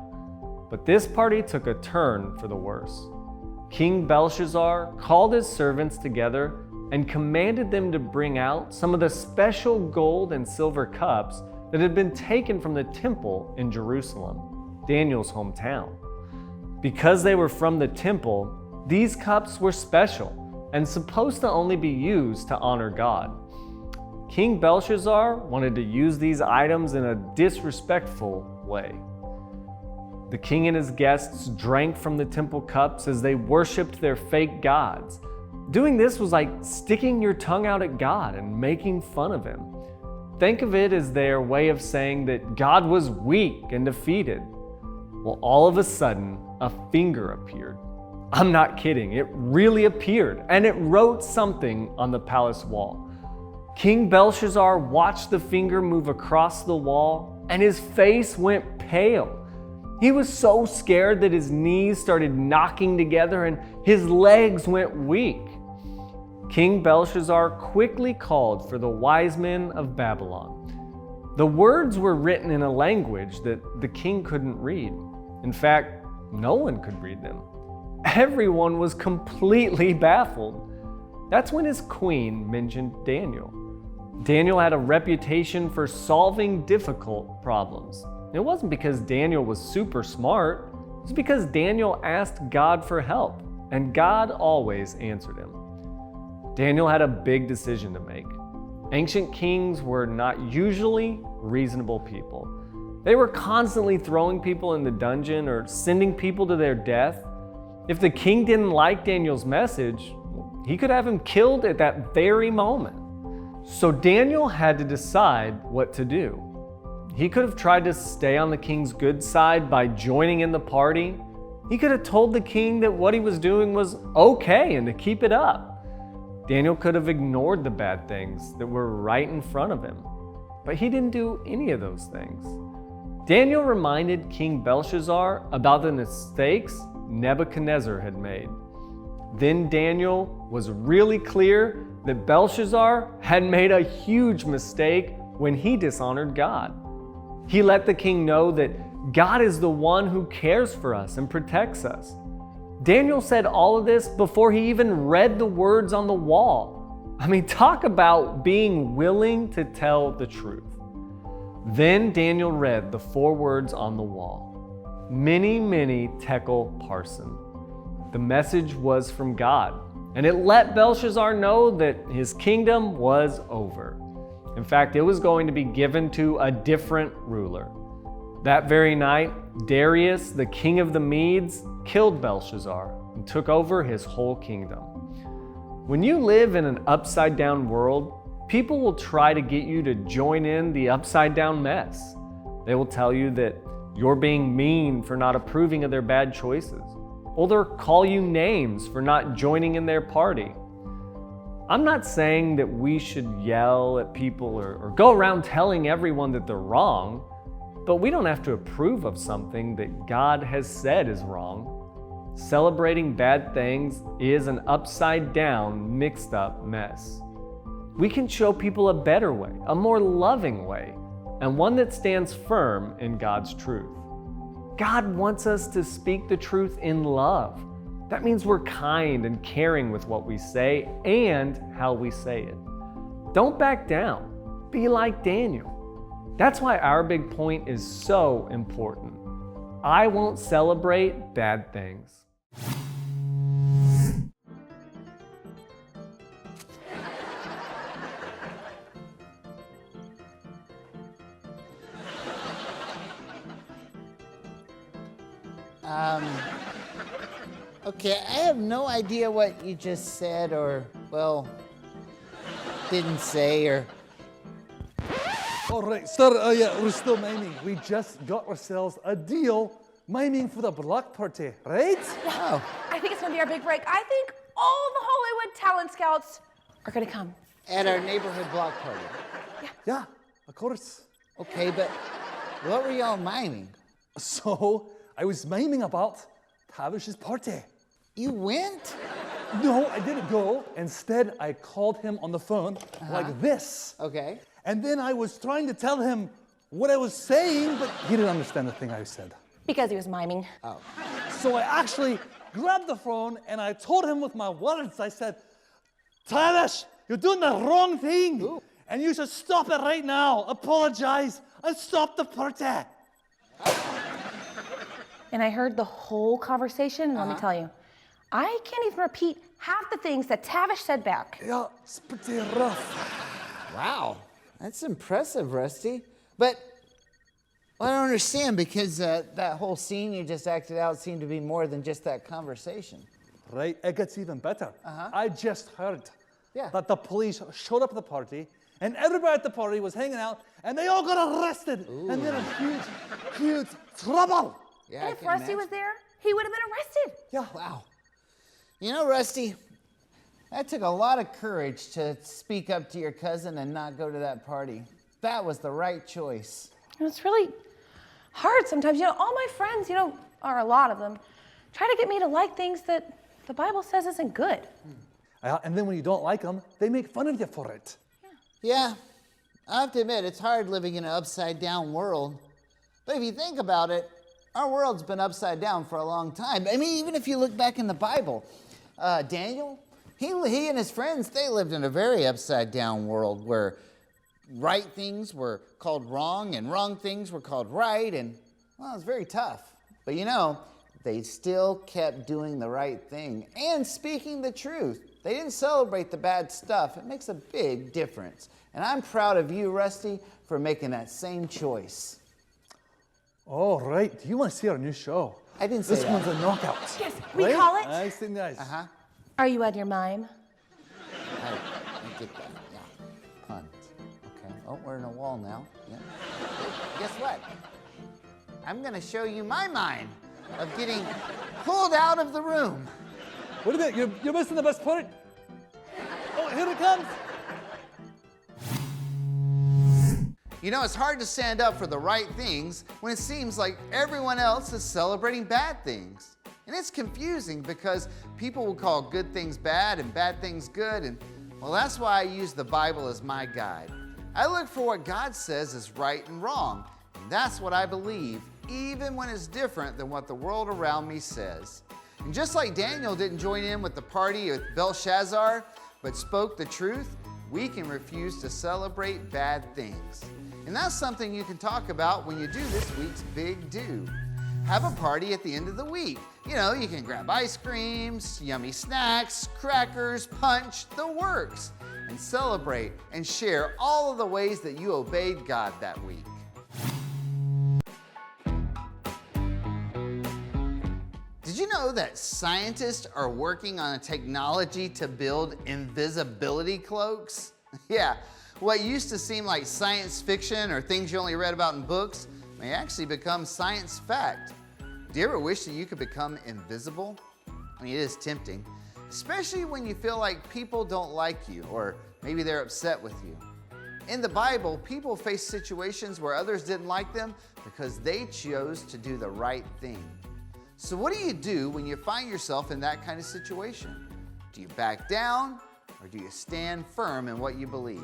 But this party took a turn for the worse. King Belshazzar called his servants together and commanded them to bring out some of the special gold and silver cups that had been taken from the temple in Jerusalem, Daniel's hometown. Because they were from the temple, these cups were special and supposed to only be used to honor God. King Belshazzar wanted to use these items in a disrespectful way. The king and his guests drank from the temple cups as they worshiped their fake gods. Doing this was like sticking your tongue out at God and making fun of him. Think of it as their way of saying that God was weak and defeated. Well, all of a sudden, a finger appeared. I'm not kidding, it really appeared, and it wrote something on the palace wall. King Belshazzar watched the finger move across the wall, and his face went pale. He was so scared that his knees started knocking together and his legs went weak. King Belshazzar quickly called for the wise men of Babylon. The words were written in a language that the king couldn't read. In fact, no one could read them. Everyone was completely baffled. That's when his queen mentioned Daniel. Daniel had a reputation for solving difficult problems. It wasn't because Daniel was super smart. It was because Daniel asked God for help, and God always answered him. Daniel had a big decision to make. Ancient kings were not usually reasonable people. They were constantly throwing people in the dungeon or sending people to their death. If the king didn't like Daniel's message, he could have him killed at that very moment. So Daniel had to decide what to do. He could have tried to stay on the king's good side by joining in the party. He could have told the king that what he was doing was okay and to keep it up. Daniel could have ignored the bad things that were right in front of him, but he didn't do any of those things. Daniel reminded King Belshazzar about the mistakes Nebuchadnezzar had made. Then Daniel was really clear that Belshazzar had made a huge mistake when he dishonored God. He let the king know that God is the one who cares for us and protects us. Daniel said all of this before he even read the words on the wall. I mean, talk about being willing to tell the truth. Then Daniel read the 4 words on the wall. Mene, mene, tekel, parsin. The message was from God, and it let Belshazzar know that his kingdom was over. In fact, it was going to be given to a different ruler. That very night, Darius, the king of the Medes, killed Belshazzar and took over his whole kingdom. When you live in an upside-down world, people will try to get you to join in the upside-down mess. They will tell you that you're being mean for not approving of their bad choices, or they'll call you names for not joining in their party. I'm not saying that we should yell at people or go around telling everyone that they're wrong, but we don't have to approve of something that God has said is wrong. Celebrating bad things is an upside-down, mixed-up mess. We can show people a better way, a more loving way, and one that stands firm in God's truth. God wants us to speak the truth in love. That means we're kind and caring with what we say and how we say it. Don't back down. Be like Daniel. That's why our big point is so important. I won't celebrate bad things. Okay, I have no idea what you just said or, well, didn't say or... All right, sir, yeah, we're still miming. We just got ourselves a deal miming for the block party, right? Oh. I think it's gonna be our big break. I think all the Hollywood talent scouts are gonna come. At our neighborhood block party. Yeah, of course. Okay, but what were y'all miming? So, I was miming about Tavish's party. You went? No, I didn't go. Instead, I called him on the phone like this. Okay. And then I was trying to tell him what I was saying, but he didn't understand the thing I said. Because he was miming. Oh. So I actually grabbed the phone and I told him with my words, I said, Tavish, you're doing the wrong thing. Ooh. And you should stop it right now. Apologize and stop the party. And I heard the whole conversation, and let me tell you, I can't even repeat half the things that Tavish said back. Yeah, it's pretty rough. Wow. That's impressive, Rusty. But I don't understand because that whole scene you just acted out seemed to be more than just that conversation. Right, it gets even better. I just heard Yeah. that the police showed up at the party and everybody at the party was hanging out and they all got arrested. And they're in huge, huge trouble. Yeah, And if Rusty was there, he would have been arrested. Yeah. Wow. You know, Rusty, that took a lot of courage to speak up to your cousin and not go to that party. That was the right choice. And it's really hard sometimes. All my friends, or a lot of them, try to get me to like things that the Bible says isn't good. And then when you don't like them, they make fun of you for it. Yeah, I have to admit, it's hard living in an upside-down world. But if you think about it, our world's been upside down for a long time. I mean, even if you look back in the Bible, Daniel, he and his friends, they lived in a very upside-down world where right things were called wrong and wrong things were called right, and, well, it was very tough. But they still kept doing the right thing and speaking the truth. They didn't celebrate the bad stuff. It makes a big difference. And I'm proud of you, Rusty, for making that same choice. Oh, right. Do you want to see our new show? I didn't say this that. one's a knockout. Yes, we call it. Nice thing, nice. Uh-huh. Are you on your mime? I get that, yeah. Punt. Okay. Oh, we're in a wall now. Yeah. Guess what? I'm going to show you my mind of getting pulled out of the room. Wait a minute, you're missing the best part. Oh, here it comes. It's hard to stand up for the right things when it seems like everyone else is celebrating bad things. And it's confusing because people will call good things bad and bad things good. And, well, that's why I use the Bible as my guide. I look for what God says is right and wrong. And that's what I believe, even when it's different than what the world around me says. And just like Daniel didn't join in with the party with Belshazzar, but spoke the truth, we can refuse to celebrate bad things. And that's something you can talk about when you do this week's Big Do. Have a party at the end of the week. You can grab ice creams, yummy snacks, crackers, punch, the works, and celebrate and share all of the ways that you obeyed God that week. Did you know that scientists are working on a technology to build invisibility cloaks? Yeah, what used to seem like science fiction or things you only read about in books may actually become science fact. Do you ever wish that you could become invisible? I mean, it is tempting, especially when you feel like people don't like you or maybe they're upset with you. In the Bible, people face situations where others didn't like them because they chose to do the right thing. So what do you do when you find yourself in that kind of situation? Do you back down or do you stand firm in what you believe?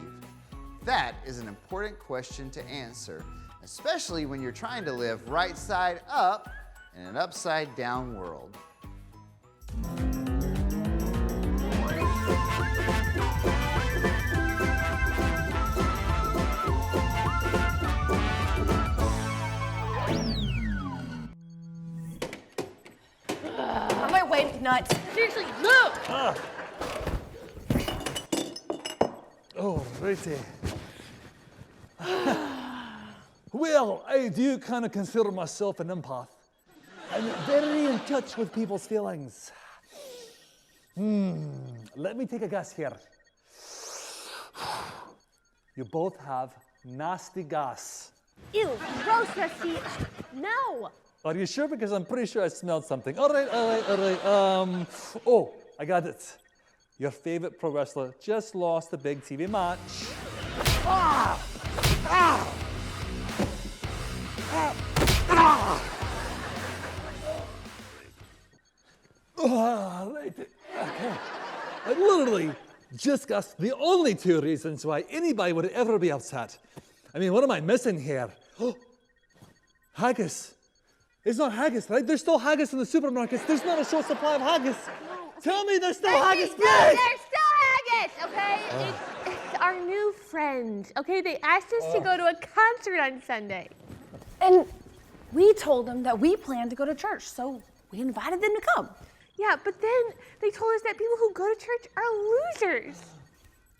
That is an important question to answer, especially when you're trying to live right side up in an upside down world. On my way, nuts. Seriously, look! Oh, righty. Well, I do kind of consider myself an empath. I'm very in touch with people's feelings. Let me take a guess here. You both have nasty gas. Ew, gross, Rusty. No! Are you sure? Because I'm pretty sure I smelled something. All right. Oh, I got it. Your favorite pro wrestler just lost a big TV match. Ah! Ah! Ah! Ah! Right. Okay. I literally just guessed the only two reasons why anybody would ever be upset. I mean, what am I missing here? Haggis. It's not haggis, right? There's still haggis in the supermarkets. There's not a short supply of haggis. Tell me there's still haggis, please! There's still haggis, okay? It's our new friends, okay? They asked us to go to a concert on Sunday. And we told them that we planned to go to church, so we invited them to come. Yeah, but then they told us that people who go to church are losers.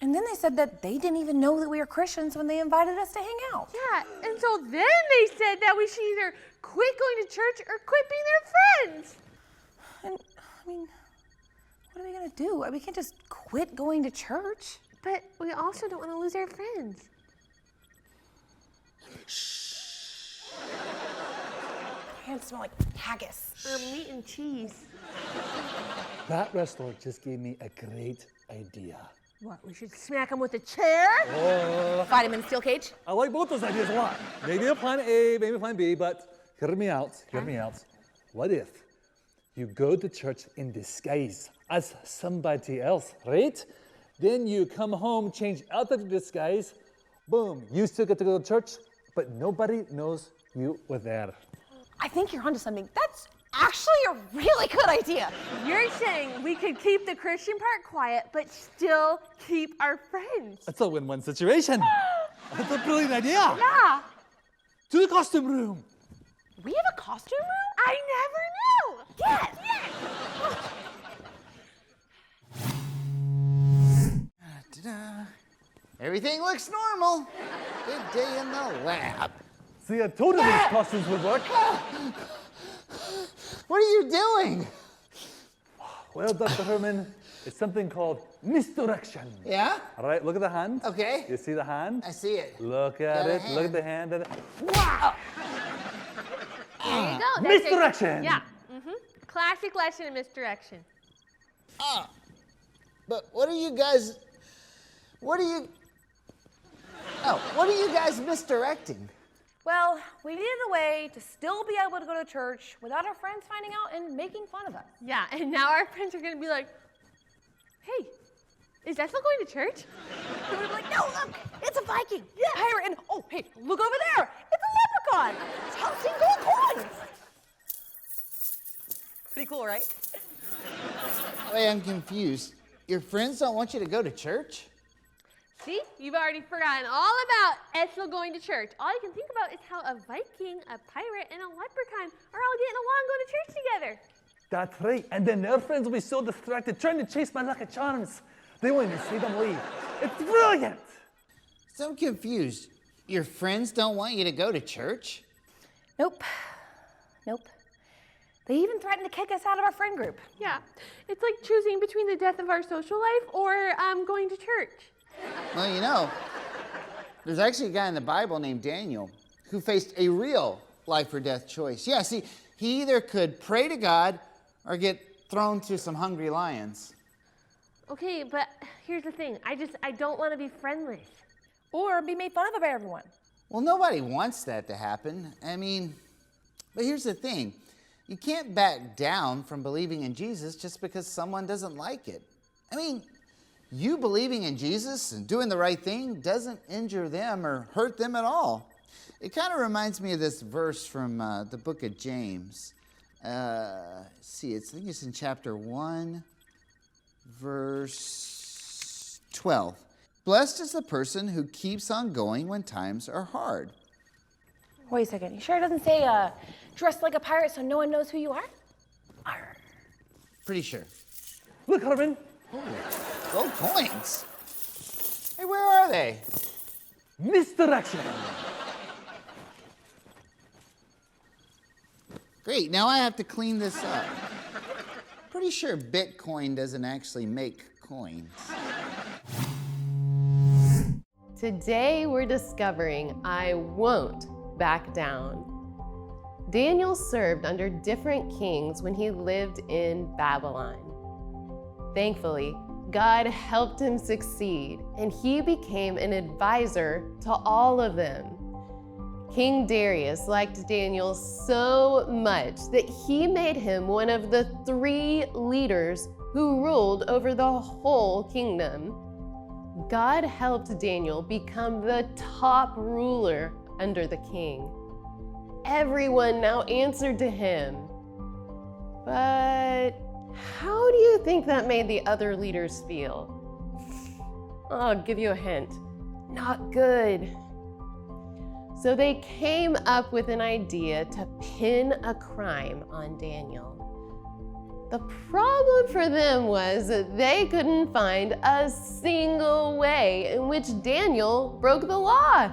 And then they said that they didn't even know that we were Christians when they invited us to hang out. Yeah, and so then they said that we should either quit going to church or quit being their friends. And, I mean, what are we gonna do? We can't just quit going to church. But we also don't want to lose our friends. Hands smell like haggis. Or meat and cheese. That wrestler just gave me a great idea. What, we should smack him with a chair? Fight him in a steel cage? I like both those ideas a lot. Maybe a plan A, maybe a plan B, but hear me out. What if you go to church in disguise as somebody else, right? Then you come home, change out of the disguise, boom, you still get to go to church, but nobody knows you were there. I think you're onto something. That's actually a really good idea. You're saying we could keep the Christian part quiet, but still keep our friends. It's a win-win situation. That's a brilliant idea. Yeah. To the costume room. We have a costume room? I never knew. Yes! Ta-da. Everything looks normal. Good day in the lab. See, I told you these costumes would work. What are you doing? Well, Dr. Herman, it's something called misdirection. Yeah? All right, look at the hand. Okay. You see the hand? I see it. Look at Got a it. Look hand. at the hand. And Wow! There you go. That's misdirection. Yeah. Classic lesson in misdirection. But what are you guys misdirecting? Well, we needed a way to still be able to go to church without our friends finding out and making fun of us. Yeah, and now our friends are gonna be like, hey, is Ethel going to church? And we'd be like, no, look, it's a Viking. Yeah. Pirate, and oh, hey, look over there. It's a leprechaun. Tossing gold coins. Pretty cool, right? Wait, I'm confused. Your friends don't want you to go to church? See, you've already forgotten all about Ethel going to church. All you can think about is how a Viking, a pirate, and a leprechaun are all getting along going to church together. That's right. And then their friends will be so distracted trying to chase my lucky charms. They won't even see them leave. It's brilliant. So I'm confused. Your friends don't want you to go to church? Nope. They even threatened to kick us out of our friend group. Yeah, it's like choosing between the death of our social life or going to church. Well, you know, there's actually a guy in the Bible named Daniel who faced a real life or death choice. Yeah, see, he either could pray to God or get thrown to some hungry lions. Okay, but here's the thing. I don't want to be friendless. Or be made fun of by everyone. Well, nobody wants that to happen. I mean, but here's the thing. You can't back down from believing in Jesus just because someone doesn't like it. I mean, you believing in Jesus and doing the right thing doesn't injure them or hurt them at all. It kind of reminds me of this verse from the book of James. I think it's in chapter 1, verse 12. Blessed is the person who keeps on going when times are hard. Wait a second. You sure it doesn't say dress like a pirate so no one knows who you are? Arr. Pretty sure. Look, Herman. Gold coins. Hey, where are they? Misdirection. Great, now I have to clean this up. Pretty sure Bitcoin doesn't actually make coins. Today we're discovering I won't back down. Daniel served under different kings when he lived in Babylon. Thankfully, God helped him succeed, and he became an advisor to all of them. King Darius liked Daniel so much that he made him one of the 3 leaders who ruled over the whole kingdom. God helped Daniel become the top ruler under the king. Everyone now answered to him. But how do you think that made the other leaders feel? I'll give you a hint. Not good. So they came up with an idea to pin a crime on Daniel. The problem for them was that they couldn't find a single way in which Daniel broke the law.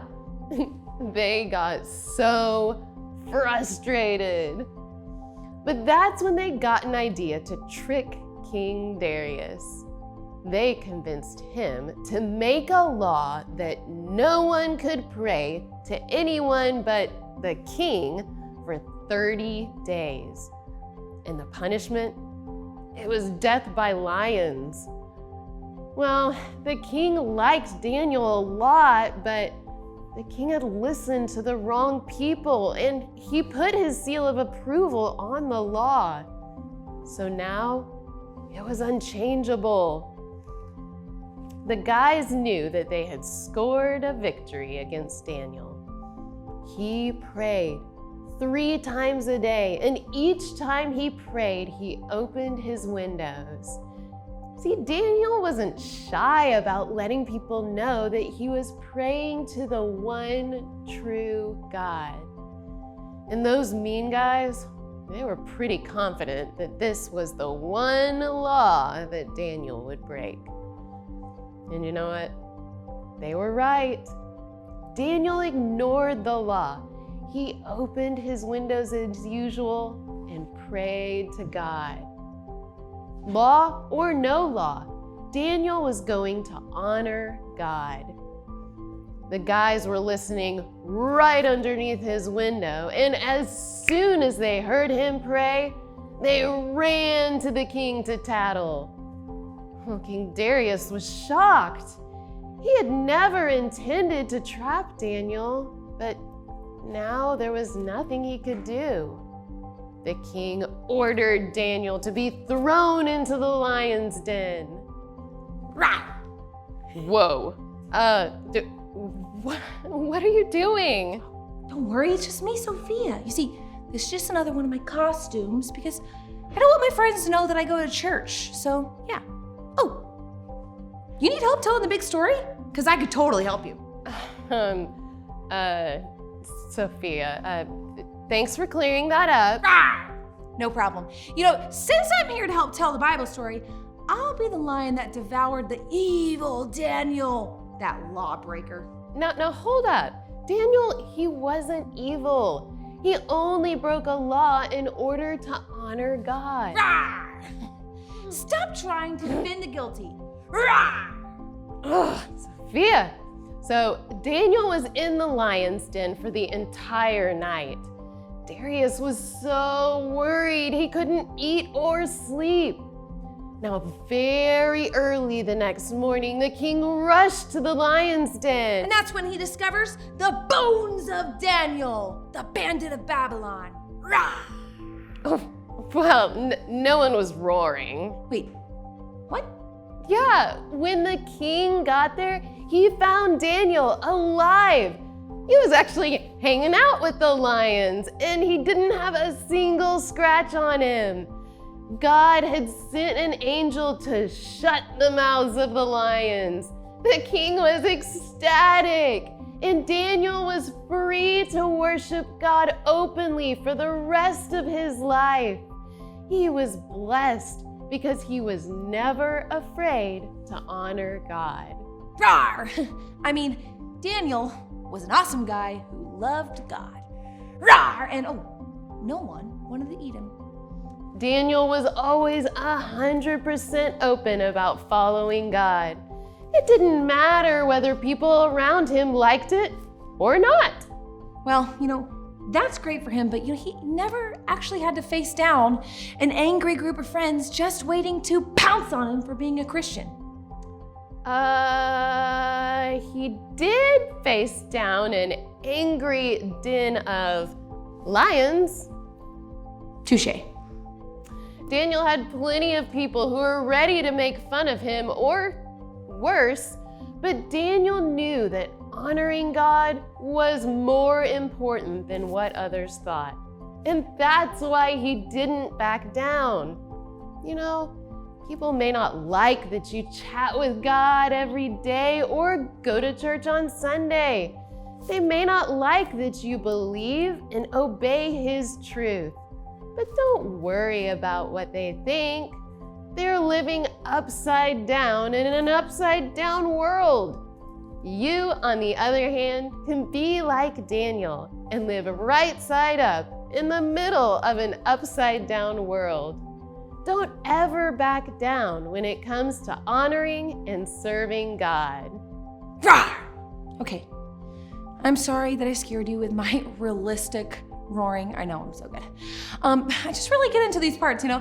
They got so frustrated. But that's when they got an idea to trick King Darius. They convinced him to make a law that no one could pray to anyone but the king for 30 days. And the punishment? It was death by lions. Well, the king liked Daniel a lot, but the king had listened to the wrong people and he put his seal of approval on the law. So now it was unchangeable. The guys knew that they had scored a victory against Daniel. He prayed 3 times a day, and each time he prayed, he opened his windows. See, Daniel wasn't shy about letting people know that he was praying to the one true God. And those mean guys, they were pretty confident that this was the one law that Daniel would break. And you know what? They were right. Daniel ignored the law. He opened his windows as usual and prayed to God. Law or no law, Daniel was going to honor God. The guys were listening right underneath his window, and as soon as they heard him pray, they ran to the king to tattle. Well, King Darius was shocked. He had never intended to trap Daniel, but now there was nothing he could do. The king ordered Daniel to be thrown into the lion's den. Rah! Whoa. What are you doing? Don't worry, it's just me, Sophia. You see, it's just another one of my costumes because I don't want my friends to know that I go to church. So, yeah. Oh, you need help telling the big story? Because I could totally help you. Sophia, thanks for clearing that up. No problem. You know, since I'm here to help tell the Bible story, I'll be the lion that devoured the evil Daniel, that lawbreaker. Now hold up. Daniel, he wasn't evil. He only broke a law in order to honor God. Stop trying to defend the guilty. Sophia. So Daniel was in the lion's den for the entire night. Darius was so worried he couldn't eat or sleep. Now, very early the next morning, the king rushed to the lion's den. And that's when he discovers the bones of Daniel, the bandit of Babylon. Well, no one was roaring. Wait, what? Yeah, when the king got there, he found Daniel alive. He was actually hanging out with the lions, and he didn't have a single scratch on him. God had sent an angel to shut the mouths of the lions. The king was ecstatic, and Daniel was free to worship God openly for the rest of his life. He was blessed because he was never afraid to honor God. Rawr! I mean, Daniel was an awesome guy who loved God. Rawr! And no one wanted to eat him. Daniel was always 100% open about following God. It didn't matter whether people around him liked it or not. Well, that's great for him, but he never actually had to face down an angry group of friends just waiting to pounce on him for being a Christian. He did face down an angry den of lions. Touché. Daniel had plenty of people who were ready to make fun of him, or worse, but Daniel knew that honoring God was more important than what others thought. And that's why he didn't back down. People may not like that you chat with God every day or go to church on Sunday. They may not like that you believe and obey his truth. But don't worry about what they think. They're living upside down in an upside down world. You, on the other hand, can be like Daniel and live right side up in the middle of an upside down world. Don't ever back down when it comes to honoring and serving God. Rawr! Okay, I'm sorry that I scared you with my realistic roaring. I know, I'm so good. I just really get into these parts, but I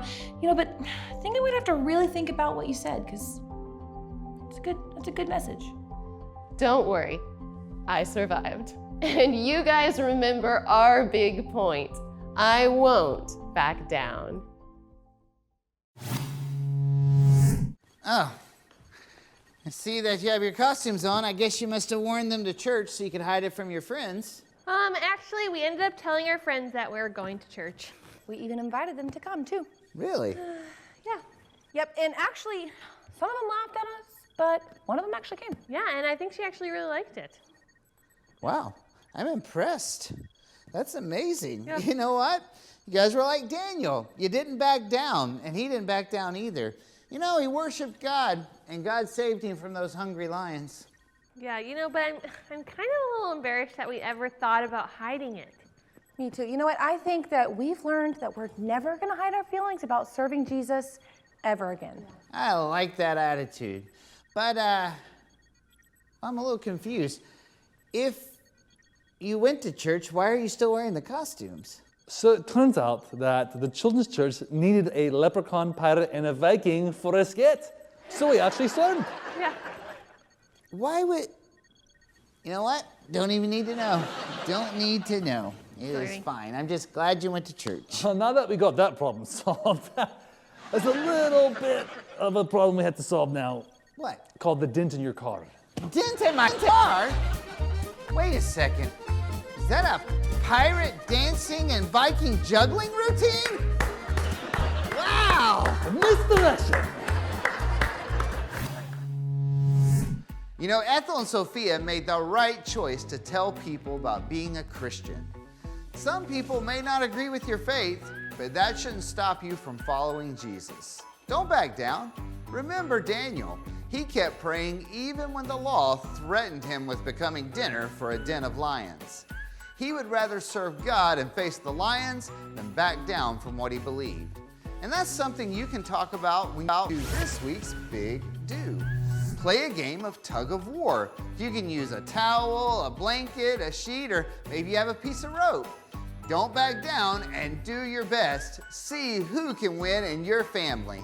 think I would have to really think about what you said because it's a good message. Don't worry. I survived. And you guys remember our big point. I won't back down. Oh, I see that you have your costumes on. I guess you must have worn them to church so you could hide it from your friends. Actually, we ended up telling our friends that we were going to church. We even invited them to come too. Really? Yeah. Yep, and actually, some of them laughed at us, but one of them actually came. Yeah, and I think she actually really liked it. Wow, I'm impressed. That's amazing. Yeah. You know what? You guys were like Daniel. You didn't back down, and he didn't back down either. You know, he worshiped God, and God saved him from those hungry lions. Yeah, you know, but I'm kind of a little embarrassed that we ever thought about hiding it. Me too. You know what? I think that we've learned that we're never going to hide our feelings about serving Jesus ever again. I like that attitude. But I'm a little confused. If you went to church, why are you still wearing the costumes? So it turns out that the children's church needed a leprechaun, pirate, and a Viking for a skit. So we actually served. Yeah. Why would... You know what? Don't even need to know. Don't need to know. It is fine. I'm just glad you went to church. Well, now that we got that problem solved, there's a little bit of a problem we have to solve now. What? Called the dent in your car. Dent in my car? Wait a second. Is that a pirate dancing and Viking juggling routine? Wow! Misdirection! You know, Ethel and Sophia made the right choice to tell people about being a Christian. Some people may not agree with your faith, but that shouldn't stop you from following Jesus. Don't back down. Remember Daniel. He kept praying even when the law threatened him with becoming dinner for a den of lions. He would rather serve God and face the lions than back down from what he believed. And that's something you can talk about when you do this week's Big Do. Play a game of tug of war. You can use a towel, a blanket, a sheet, or maybe you have a piece of rope. Don't back down and do your best. See who can win in your family.